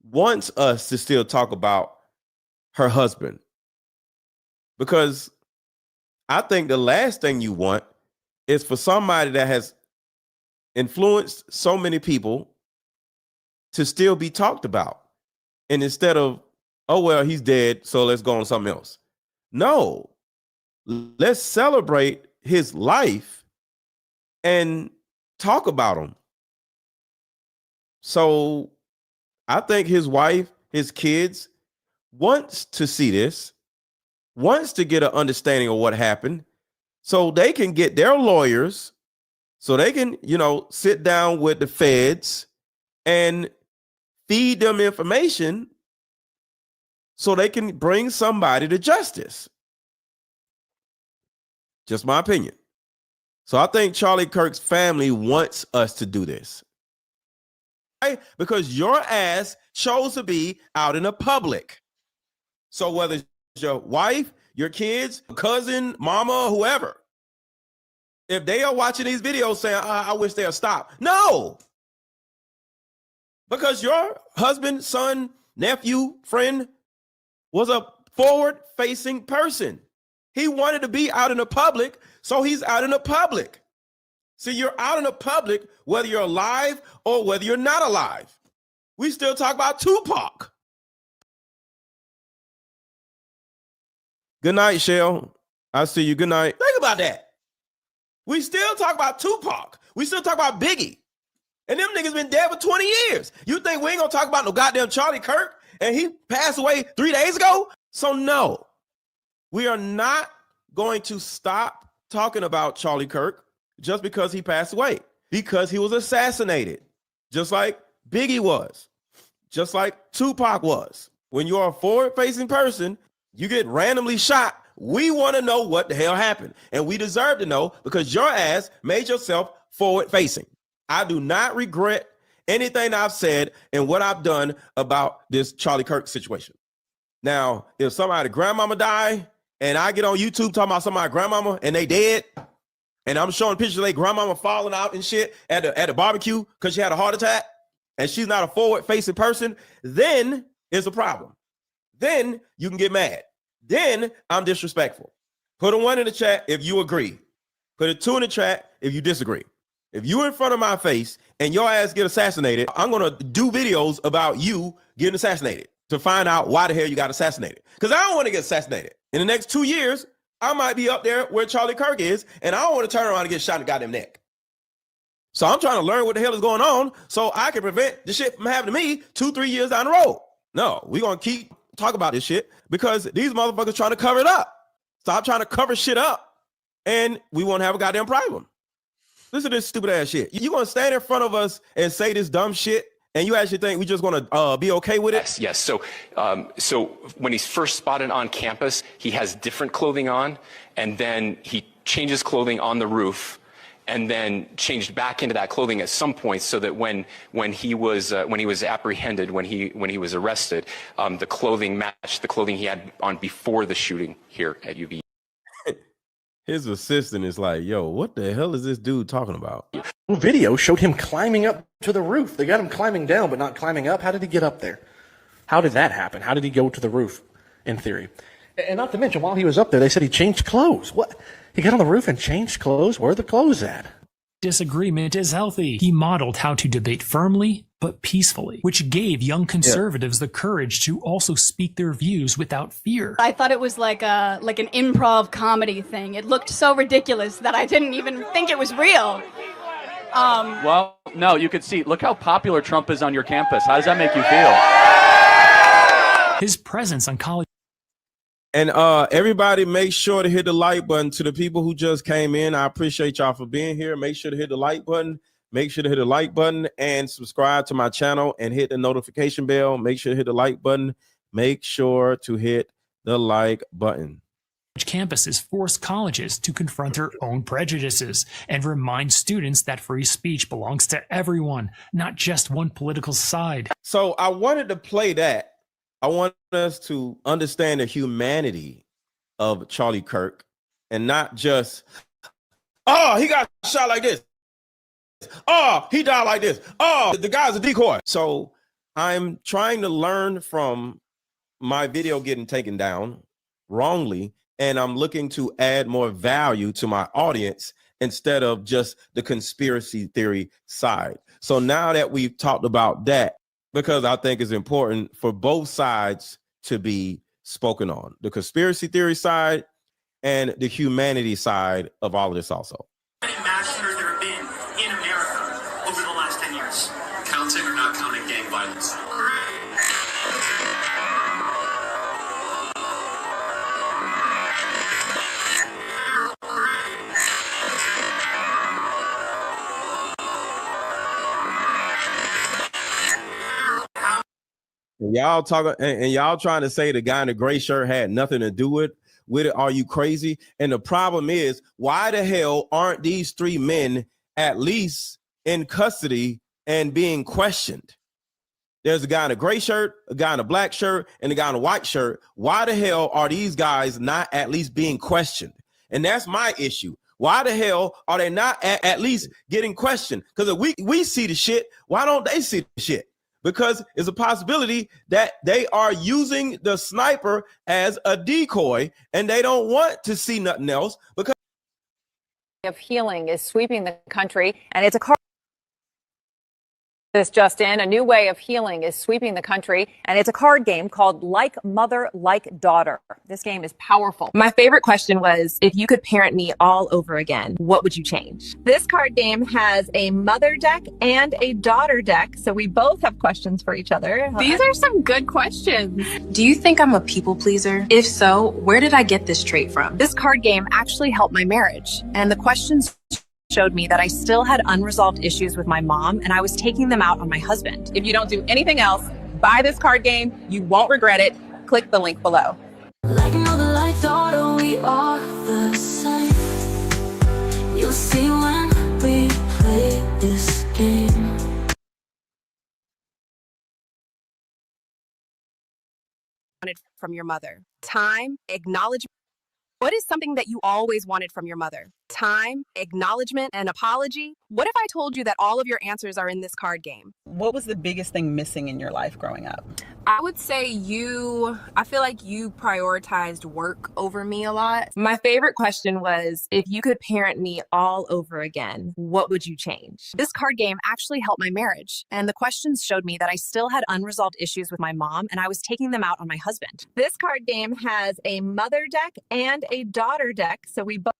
wants us to still talk about her husband, because I think the last thing you want is for somebody that has influenced so many people to still be talked about. And instead of, oh, well, he's dead, so let's go on something else. No, let's celebrate his life and talk about him. So I think his wife, his kids, wants to see this, wants to get an understanding of what happened, so they can get their lawyers, so they can, sit down with the feds and feed them information so they can bring somebody to justice. Just my opinion. So I think Charlie Kirk's family wants us to do this. Because your ass chose to be out in the public. So whether it's your wife, your kids, cousin, mama, whoever, if they are watching these videos saying, I wish they'll stop. No. Because your husband, son, nephew, friend was a forward-facing person. He wanted to be out in the public, so he's out in the public. See, you're out in the public, whether you're alive or whether you're not alive. We still talk about Tupac. Good night, Shell. I see you. Good night. Think about that. We still talk about Tupac. We still talk about Biggie. And them niggas been dead for 20 years. You think we ain't gonna talk about no goddamn Charlie Kirk and he passed away 3 days ago? So no, we are not going to stop talking about Charlie Kirk just because he passed away, because he was assassinated, just like Biggie was, just like Tupac was. When you're a forward-facing person, you get randomly shot. We want to know what the hell happened, and we deserve to know because your ass made yourself forward-facing. I do not regret anything I've said and what I've done about this Charlie Kirk situation. Now, if somebody's grandmama die and I get on YouTube talking about somebody's grandmama and they dead, and I'm showing pictures of their grandmama falling out and shit at the barbecue because she had a heart attack and she's not a forward-facing person, then it's a problem. Then you can get mad. Then I'm disrespectful. Put a 1 in the chat if you agree. Put a 2 in the chat if you disagree. If you in front of my face and your ass get assassinated, I'm going to do videos about you getting assassinated to find out why the hell you got assassinated. Because I don't want to get assassinated. In the next 2 years, I might be up there where Charlie Kirk is, and I don't want to turn around and get shot in the goddamn neck. So I'm trying to learn what the hell is going on so I can prevent the shit from happening to me 2-3 years down the road. No, we're going to keep talking about this shit because these motherfuckers trying to cover it up. Stop trying to cover shit up, and we won't have a goddamn problem. Listen to this stupid ass shit. You gonna stand in front of us and say this dumb shit, and you actually think we just gonna be okay with it? Yes. So when he's first spotted on campus, he has different clothing on, and then he changes clothing on the roof, and then changed back into that clothing at some point, so that when he was apprehended, when he was arrested, the clothing matched the clothing he had on before the shooting here at UVU. His assistant is like, yo, what the hell is this dude talking about? Video showed him climbing up to the roof. They got him climbing down, but not climbing up. How did he get up there? How did that happen? How did he go to the roof, in theory? And not to mention, while he was up there, they said he changed clothes. What? He got on the roof and changed clothes? Where are the clothes at? Disagreement is healthy. He modeled how to debate firmly but peacefully, which gave young conservatives the courage to also speak their views without fear. I thought it was like an improv comedy thing. It looked so ridiculous that I didn't even think it was real. Well, no, you could see. Look how popular Trump is on your campus. How does that make you feel? His presence on college. And everybody make sure to hit the like button. To the people who just came in, I appreciate y'all for being here. Make sure to hit the like button. Make sure to hit the like button and subscribe to my channel and hit the notification bell. Make sure to hit the like button. Make sure to hit the like button. Campuses force colleges to confront their own prejudices and remind students that free speech belongs to everyone, not just one political side. So I wanted to play that. I want us to understand the humanity of Charlie Kirk and not just, oh, he got shot like this. Oh, he died like this. Oh, the guy's a decoy. So I'm trying to learn from my video getting taken down wrongly, and I'm looking to add more value to my audience instead of just the conspiracy theory side. So now that we've talked about that, because I think it's important for both sides to be spoken on, the conspiracy theory side and the humanity side of all of this also. Massacres there have been in America over the last 10 years? Counting or not counting gang violence? Y'all talking and y'all trying to say the guy in the gray shirt had nothing to do with it. Are you crazy? And the problem is, why the hell aren't these three men at least in custody and being questioned. There's a guy in a gray shirt, a guy in a black shirt, and a guy in a white shirt. Why the hell are these guys not at least being questioned? And that's my issue. Why the hell are they not at least getting questioned? Because if we see the shit, why don't they see the shit? Because it's a possibility that they are using the sniper as a decoy and they don't want to see nothing else. Because of healing is sweeping the country, and it's a card. This just in, a new way of healing is sweeping the country, and it's a card game called Like Mother, Like Daughter. This game is powerful. My favorite question was, if you could parent me all over again, what would you change? This card game has a mother deck and a daughter deck, so we both have questions for each other. These are some good questions. Do you think I'm a people pleaser? If so, where did I get this trait from? This card game actually helped my marriage, and the questions showed me that I still had unresolved issues with my mom, and I was taking them out on my husband. If you don't do anything else, buy this card game. You won't regret it. Click the link below. Like mother, like daughter, we are the same. You'll see when we play this game. Wanted from your mother. Time, acknowledgement. What is something that you always wanted from your mother? Time, acknowledgement, and apology? What if I told you that all of your answers are in this card game? What was the biggest thing missing in your life growing up? I would say I feel like you prioritized work over me a lot. My favorite question was, if you could parent me all over again, what would you change? This card game actually helped my marriage, and the questions showed me that I still had unresolved issues with my mom, and I was taking them out on my husband. This card game has a mother deck and a daughter deck, so we both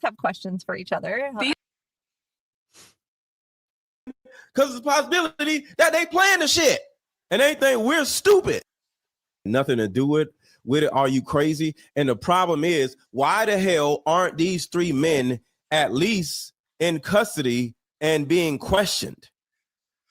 have questions for each other. because it's a possibility that they playing the shit and they think we're stupid. Nothing to do with it. Are you crazy? And the problem is, why the hell aren't these three men at least in custody and being questioned?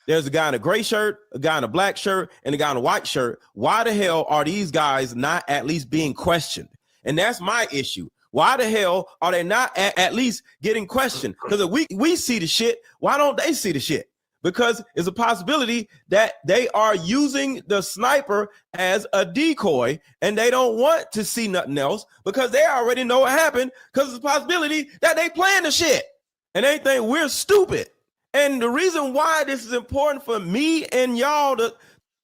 There's a guy in a gray shirt, a guy in a black shirt, and a guy in a white shirt. Why the hell are these guys not at least being questioned? And that's my issue. Why the hell are they not at least getting questioned? Because if we see the shit, why don't they see the shit? Because it's a possibility that they are using the sniper as a decoy and they don't want to see nothing else because they already know what happened, because it's a possibility that they playing the shit and they think we're stupid. And the reason why this is important for me and y'all to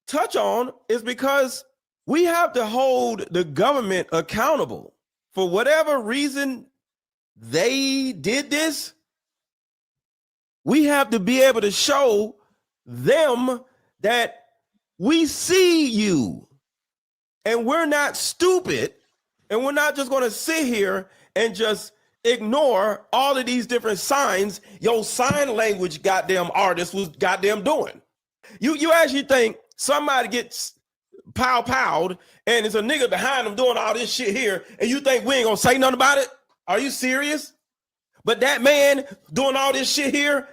touch on is because we have to hold the government accountable for whatever reason they did this. We have to be able to show them that we see you and we're not stupid, and we're not just going to sit here and just ignore all of these different signs your sign language goddamn artist was goddamn doing. You actually think somebody gets powed and it's a nigga behind them doing all this shit here, and you think we ain't gonna say nothing about it? Are you serious? But that man doing all this shit here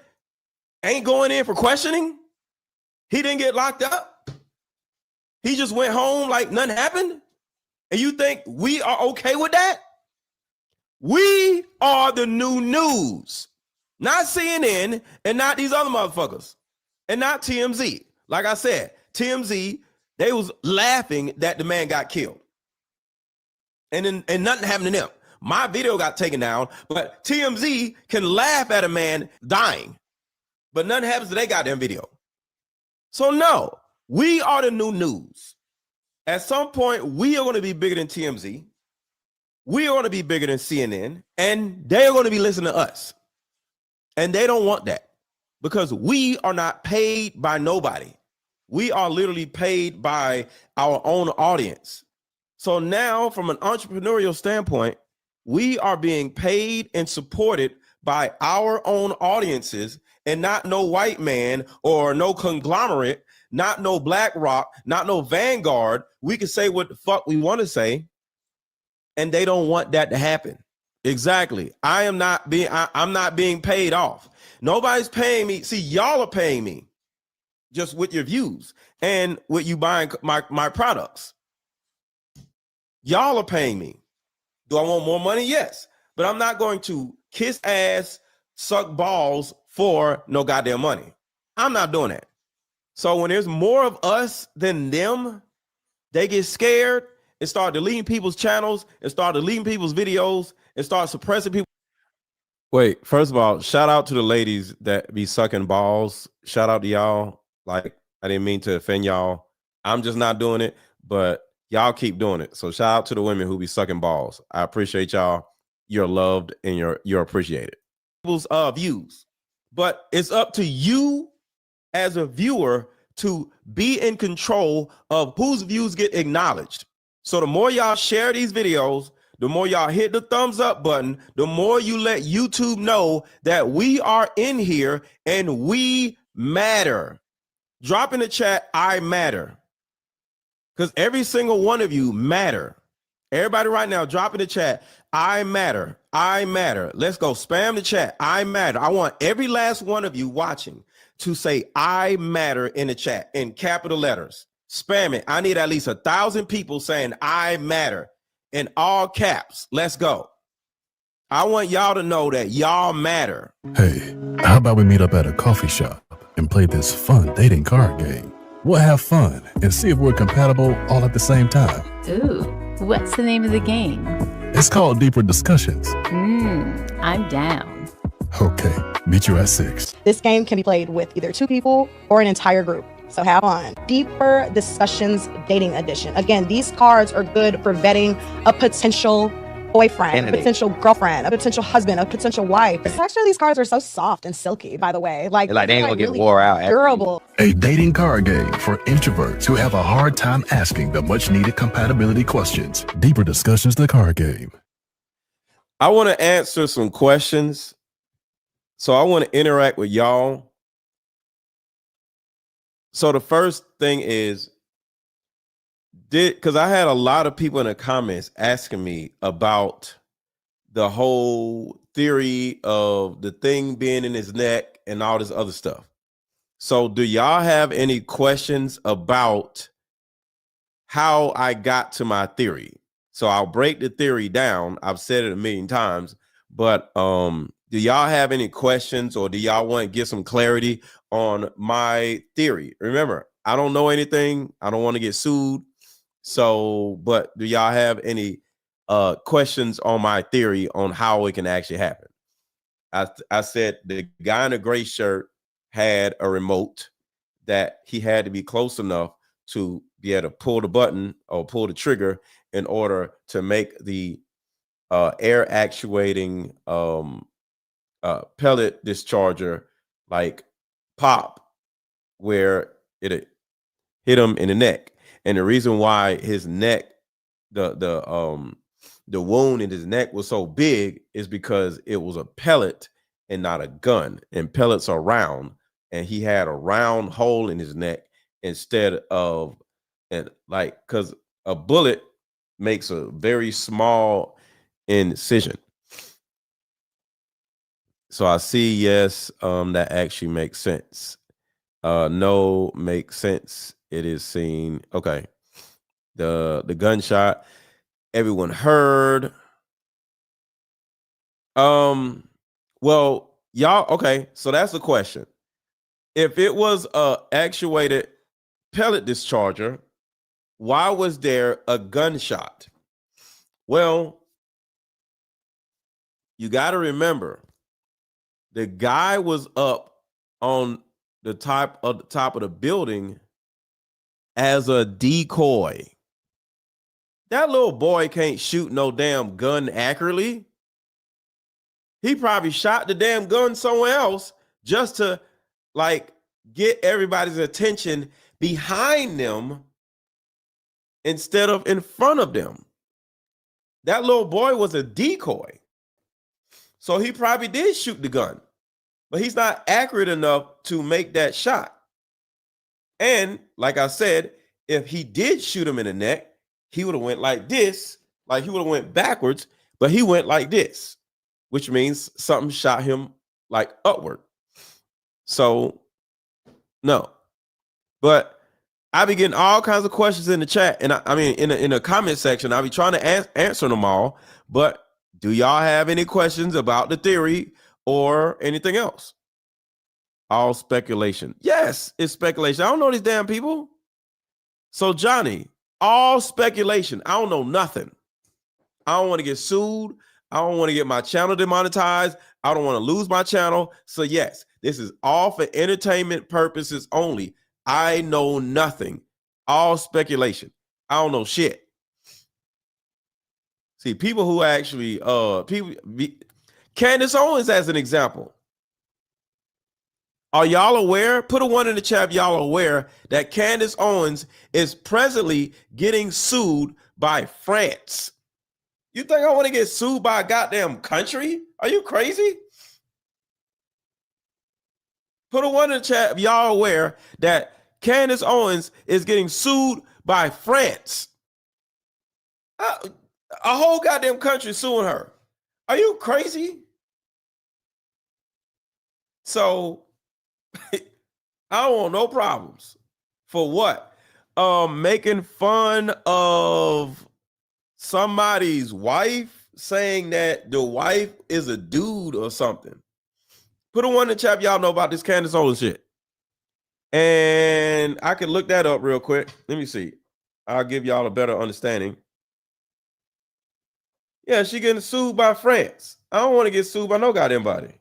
ain't going in for questioning. He didn't get locked up. He just went home like nothing happened. And you think we are okay with that? We are the new news, not CNN and not these other motherfuckers and not TMZ. Like I said, TMZ, they was laughing that the man got killed. And nothing happened to them. My video got taken down, but TMZ can laugh at a man dying, but nothing happens to their goddamn video. So no, we are the new news. At some point, we are going to be bigger than TMZ. We are going to be bigger than CNN, and they're going to be listening to us. And they don't want that because we are not paid by nobody. We are literally paid by our own audience. So now, from an entrepreneurial standpoint, we are being paid and supported by our own audiences, and not no white man or no conglomerate, not no BlackRock, not no Vanguard. We can say what the fuck we want to say, and they don't want that to happen. Exactly. I'm not being paid off. Nobody's paying me. See, y'all are paying me just with your views and with you buying my products. Y'all are paying me. Do I want more money? Yes. But I'm not going to kiss ass, suck balls for no goddamn money. I'm not doing that. So when there's more of us than them, they get scared and start deleting people's channels and start deleting people's videos and start suppressing people. Wait, first of all, shout out to the ladies that be sucking balls. Shout out to y'all. Like, I didn't mean to offend y'all. I'm just not doing it, but y'all keep doing it. So shout out to the women who be sucking balls. I appreciate y'all. You're loved and you're appreciated. People's views. But it's up to you as a viewer to be in control of whose views get acknowledged. So the more y'all share these videos, the more y'all hit the thumbs up button, the more you let YouTube know that we are in here and we matter. Drop in the chat, I matter. Because every single one of you matter. Everybody right now, drop in the chat, I matter. I matter. Let's go. Spam the chat. I matter. I want every last one of you watching to say I matter in the chat in capital letters. Spam it. I need at least 1,000 people saying I matter in all caps. Let's go. I want y'all to know that y'all matter. Hey, how about we meet up at a coffee shop and play this fun dating card game? We'll have fun and see if we're compatible all at the same time. Ooh, what's the name of the game? It's called Deeper Discussions. I'm down. Okay, meet you at 6. This game can be played with either 2 people or an entire group. So have fun. Deeper Discussions Dating Edition. Again, these cards are good for vetting a potential boyfriend, a potential girlfriend, a potential husband, a potential wife. Actually, these cards are so soft and silky, by the way. Like they ain't gonna get really wore out. Durable. A dating card game for introverts who have a hard time asking the much needed compatibility questions. Deeper Discussions, the card game. I want to answer some questions. So I want to interact with y'all. So the first thing is, because I had a lot of people in the comments asking me about the whole theory of the thing being in his neck and all this other stuff. So do y'all have any questions about how I got to my theory? So I'll break the theory down. I've said it a million times, but do y'all have any questions, or do y'all want to get some clarity on my theory? Remember, I don't know anything. I don't want to get sued. So, but do y'all have any questions on my theory on how it can actually happen? I said the guy in the gray shirt had a remote that he had to be close enough to be able to pull the button or pull the trigger in order to make the air actuating pellet discharger like pop where it hit him in the neck. And the reason why his neck, the wound in his neck was so big is because it was a pellet and not a gun. And pellets are round, and he had a round hole in his neck instead of, and like, because a bullet makes a very small incision. So I see, yes, that actually makes sense. No, makes sense. It is seen. Okay. The gunshot, everyone heard. Well, y'all, okay, so that's the question. If it was a actuated pellet discharger, why was there a gunshot? Well, you got to remember, the guy was up on the top of the building as a decoy. That little boy can't shoot no damn gun accurately. He probably shot the damn gun somewhere else just to like get everybody's attention behind them instead of in front of them. That little boy was a decoy. So he probably did shoot the gun, but he's not accurate enough to make that shot. And like I said, if he did shoot him in the neck, he would have went like this, like he would have went backwards, but he went like this, which means something shot him like upward. So no, but I be getting all kinds of questions in the chat, and I mean in the comment section. I be trying to answer them all. But do y'all have any questions about the theory or anything else? All speculation. Yes, it's speculation. I don't know these damn people. So Johnny, all speculation. I don't know nothing. I don't want to get sued. I don't want to get my channel demonetized. I don't want to lose my channel. So yes, this is all for entertainment purposes only. I know nothing. All speculation. I don't know shit. See, people who actually Candace Owens as an example. Are y'all aware? Put a 1 in the chat if y'all are aware that Candace Owens is presently getting sued by France. You think I want to get sued by a goddamn country? Are you crazy? Put a 1 in the chat if y'all aware that Candace Owens is getting sued by France. A whole goddamn country suing her. Are you crazy? So I don't want no problems. For what? Making fun of somebody's wife, saying that the wife is a dude or something. Put a 1 in the chat, y'all know about this Candace Owens shit. And I can look that up real quick. Let me see. I'll give y'all a better understanding. Yeah, she getting sued by France. I don't want to get sued by no goddamn body.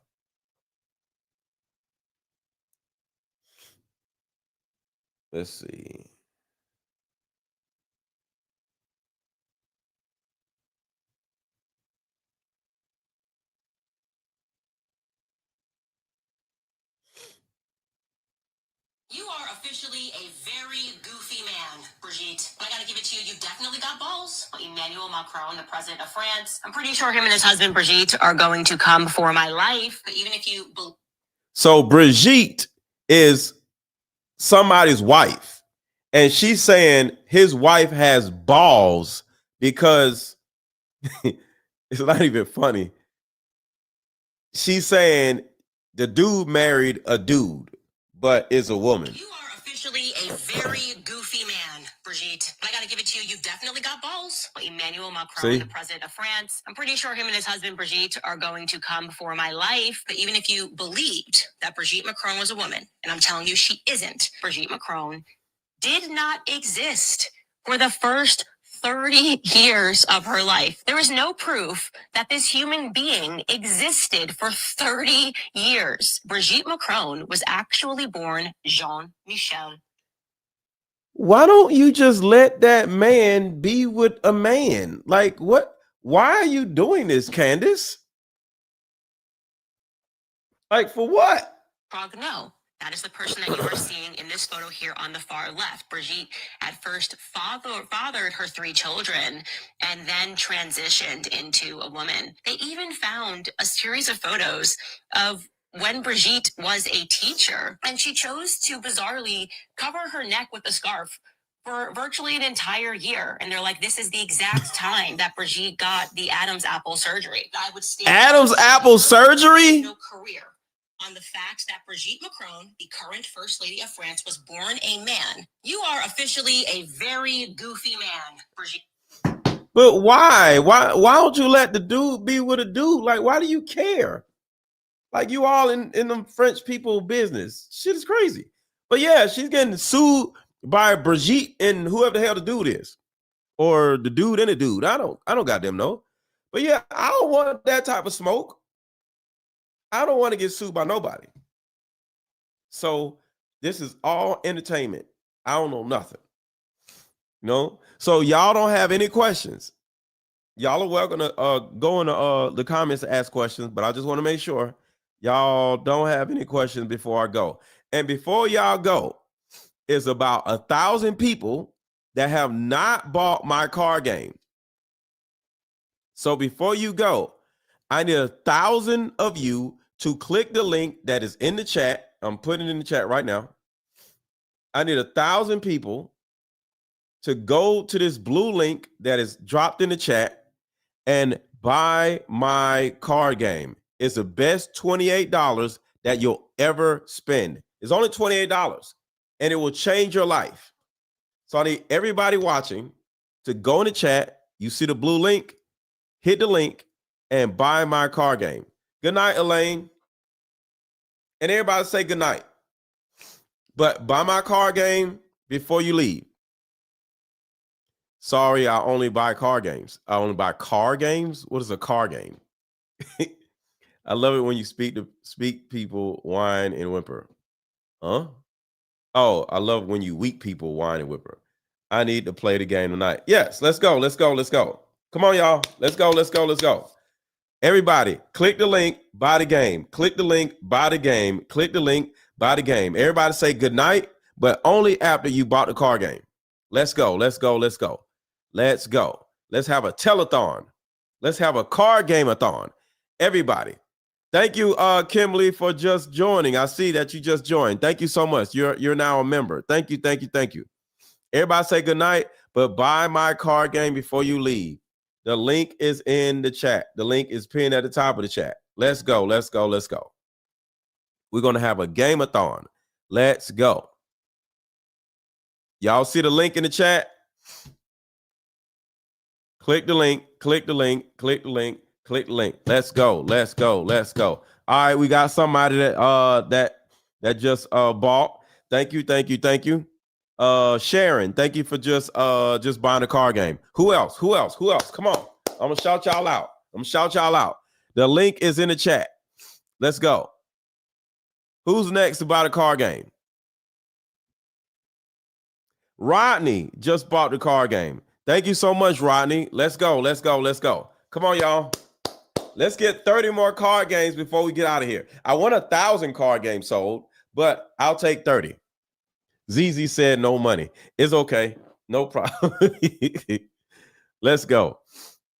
Let's see. You are officially a very goofy man, Brigitte. I gotta give it to you. You've definitely got balls. Emmanuel Macron, the president of France. I'm pretty sure him and his husband, Brigitte, are going to come for my life. But even if you... So Brigitte is somebody's wife. And she's saying his wife has balls because it's not even funny. She's saying the dude married a dude, but is a woman. You are officially a very goofy man, Brigitte. I gotta give it to you. You've definitely got balls. Emmanuel Macron, the president of France. I'm pretty sure him and his husband, Brigitte, are going to come for my life. But even if you believed that Brigitte Macron was a woman, and I'm telling you she isn't, Brigitte Macron did not exist for the first 30 years of her life. There is no proof that this human being existed for 30 years. Brigitte Macron was actually born Jean-Michel. Why don't you just let that man be with a man? Like, what? Why are you doing this, Candace? Like, for what? No. That is the person that you are seeing in this photo here on the far left. Brigitte at first fathered her 3 children and then transitioned into a woman. They even found a series of photos of when Brigitte was a teacher, and she chose to bizarrely cover her neck with a scarf for virtually an entire year. And they're like, this is the exact time that Brigitte got the Adam's apple surgery. I would state Adam's apple surgery? No career on the fact that Brigitte Macron, the current First Lady of France, was born a man. You are officially a very goofy man, Brigitte. But why? Why don't you let the dude be with a dude? Like, why do you care? Like, you all in them French people business. Shit is crazy. But yeah, she's getting sued by Brigitte and whoever the hell the dude is. Or the dude and the dude. I don't goddamn know. But yeah, I don't want that type of smoke. I don't want to get sued by nobody. So this is all entertainment. I don't know nothing. No. So y'all don't have any questions. Y'all are welcome to go in the comments to ask questions, but I just want to make sure y'all don't have any questions before I go. And before y'all go, is about 1,000 people that have not bought my card game. So before you go, I need 1,000 of you to click the link that is in the chat. I'm putting it in the chat right now. I need 1,000 people to go to this blue link that is dropped in the chat and buy my card game. It's the best $28 that you'll ever spend. It's only $28 and it will change your life. So I need everybody watching to go in the chat. You see the blue link, hit the link and buy my card game. Good night, Elaine. and everybody say goodnight. But buy my card game before you leave. Sorry, I only buy card games. I only buy car games. What is a car game? I love it when you speak people, whine and whimper. Huh? Oh, I love when you weak people whine and whimper. I need to play the game tonight. Yes, let's go. Let's go. Let's go. Come on, y'all. Let's go. Let's go. Let's go. Everybody, click the link, buy the game. Click the link, buy the game. Click the link, buy the game. Everybody say good night, but only after you bought the card game. Let's go. Let's go. Let's go. Let's go. Let's have a telethon. Let's have a card game-a-thon. Everybody. Thank you, Kimberly, for just joining. I see that you just joined. Thank you so much. You're now a member. Thank you, thank you, thank you. Everybody say good night, but buy my card game before you leave. The link is in the chat. The link is pinned at the top of the chat. Let's go, let's go, let's go. We're going to have a game-a-thon. Let's go. Y'all see the link in the chat? Click the link, click the link, click the link, click the link. Let's go, let's go, let's go. All right, we got somebody that just bought. Thank you, thank you, thank you. Sharon, thank you for just buying a card game. Who else? Who else? Who else? Come on. I'm gonna shout y'all out. I'm gonna shout y'all out. The link is in the chat. Let's go. Who's next to buy the card game? Rodney just bought the card game. Thank you so much, Rodney. Let's go. Let's go. Let's go. Come on, y'all. Let's get 30 more card games before we get out of here. I want 1,000 card games sold, but I'll take 30. ZZ said no money. It's okay. No problem. Let's go.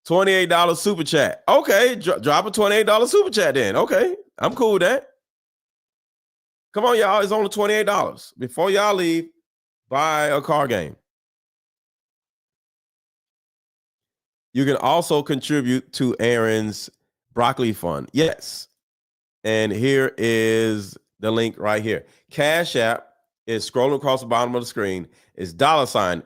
$28 super chat. Okay, drop a $28 super chat then. Okay, I'm cool with that. Come on, y'all. It's only $28. Before y'all leave, buy a card game. You can also contribute to Aaron's broccoli fund. Yes. And here is the link right here. Cash App is scrolling across the bottom of the screen. It's $AARON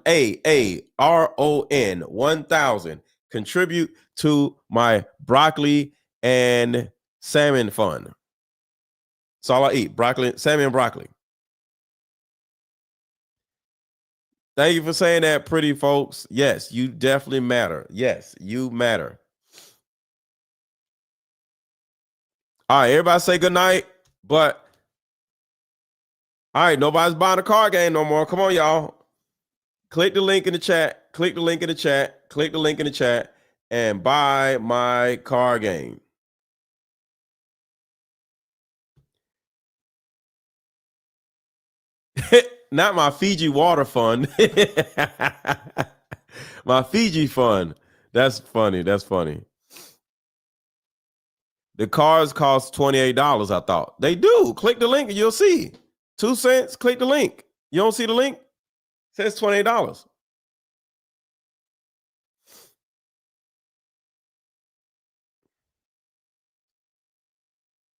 1000. Contribute to my broccoli and salmon fund. That's all I eat. Broccoli, salmon and broccoli. Thank you for saying that, pretty folks. Yes, you definitely matter. Yes, you matter. All right, everybody say good night. But, all right, nobody's buying a card game no more. Come on, y'all. Click the link in the chat. Click the link in the chat. Click the link in the chat and buy my card game. Not my Fiji water fund. My Fiji fund. That's funny. That's funny. The cards cost $28, I thought. They do. Click the link and you'll see. 2 cents, click the link. You don't see the link? It says $28.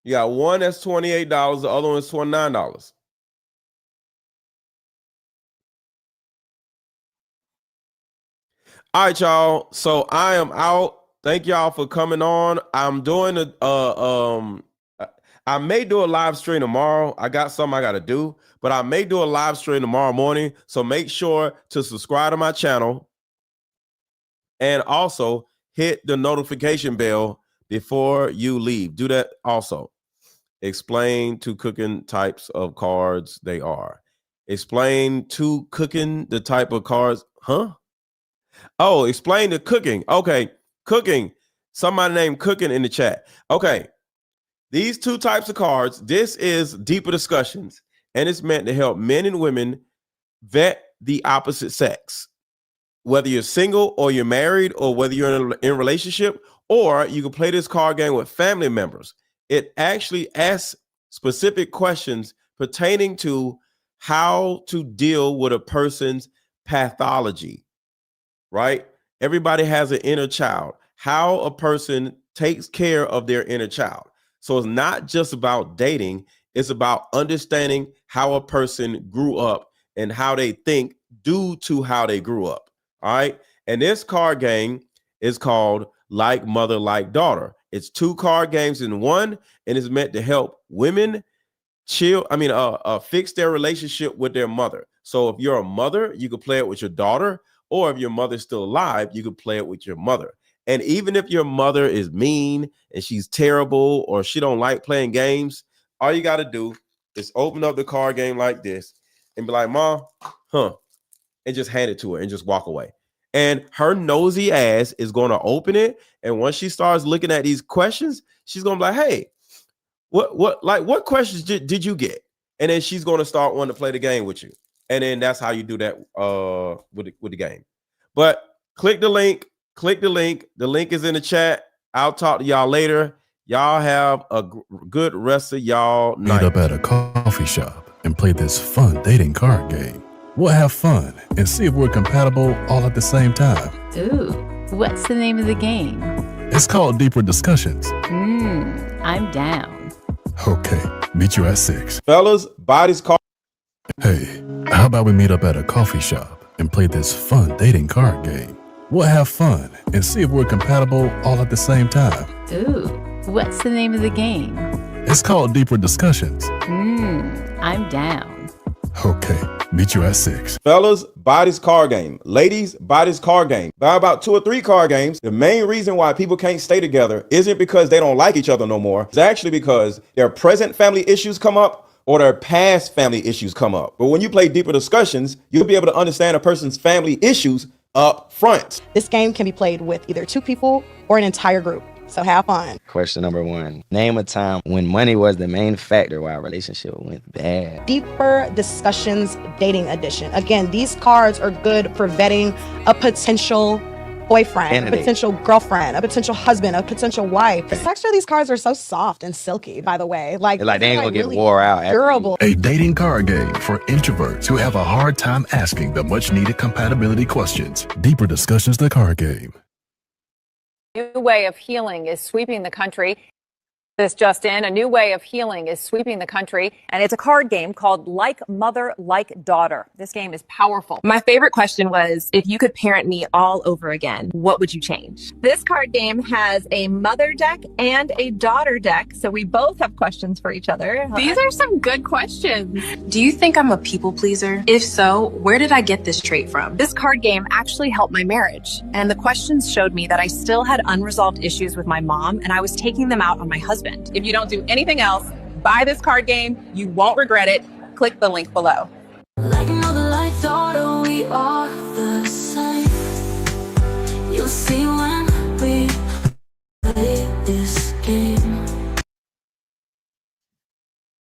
You got one that's $28. The other one is $29. All right, y'all. So I am out. Thank y'all for coming on. I'm doing I may do a live stream tomorrow. I got something I got to do, but I may do a live stream tomorrow morning. So make sure to subscribe to my channel and also hit the notification bell before you leave. Do that also. Explain to cooking types of cards they are. Explain to cooking the type of cards. Huh? Oh, explain the cooking. Okay, cooking. Somebody named Cooking in the chat. Okay, these 2 types of cards. This is deeper discussions, and it's meant to help men and women vet the opposite sex. Whether you're single or you're married or whether you're in a relationship, or you can play this card game with family members. It actually asks specific questions pertaining to how to deal with a person's pathology. Right? Everybody has an inner child. How a person takes care of their inner child. So it's not just about dating. It's about understanding how a person grew up and how they think due to how they grew up. All right. And this card game is called Like Mother, Like Daughter. It's 2 card games in one, and it's meant to help women fix their relationship with their mother. So if you're a mother, you can play it with your daughter, or if your mother's still alive, you can play it with your mother. And even if your mother is mean and she's terrible or she don't like playing games, all you got to do is open up the card game like this and be like, Mom, and just hand it to her and just walk away. And her nosy ass is going to open it. And once she starts looking at these questions, she's going to be like, hey, what questions did you get? And then she's going to start wanting to play the game with you. And then that's how you do that with the game. But click the link. The link is in the chat. I'll talk to y'all later. Y'all have a good rest of y'all night. Meet up at a coffee shop and play this fun dating card game. We'll have fun and see if we're compatible all at the same time. Ooh, what's the name of the game? It's called Deeper Discussions. I'm down. Okay, meet you at 6. Fellas, bodies card. Hey, how about we meet up at a coffee shop and play this fun dating card game? We'll have fun and see if we're compatible all at the same time. Ooh, what's the name of the game? It's called Deeper Discussions. I'm down. Okay, meet you at 6. Fellas, bodies card game. Ladies, bodies card game. Buy about 2 or 3 card games. The main reason why people can't stay together isn't because they don't like each other no more. It's actually because their present family issues come up or their past family issues come up. But when you play Deeper Discussions, you'll be able to understand a person's family issues up front. This game can be played with either 2 people or an entire group. So have fun. Question number 1. Name a time when money was the main factor why a relationship went bad. Deeper Discussions Dating Edition. Again, these cards are good for vetting a potential boyfriend, a potential girlfriend, a potential husband, a potential wife. The texture of these cards are so soft and silky, by the way. Like they ain't gonna get really wore out. Durable. A dating card game for introverts who have a hard time asking the much needed compatibility questions. Deeper Discussions, the card game. New way of healing is sweeping the country. This just in, a new way of healing is sweeping the country, and it's a card game called Like Mother, Like Daughter. This game is powerful. My favorite question was, if you could parent me all over again, what would you change? This card game has a mother deck and a daughter deck, so we both have questions for each other. These are some good questions. Do you think I'm a people pleaser? If so, where did I get this trait from? This card game actually helped my marriage, and the questions showed me that I still had unresolved issues with my mom, and I was taking them out on my husband. If you don't do anything else, buy this card game. You won't regret it. Click the link below. Like another light thought, we are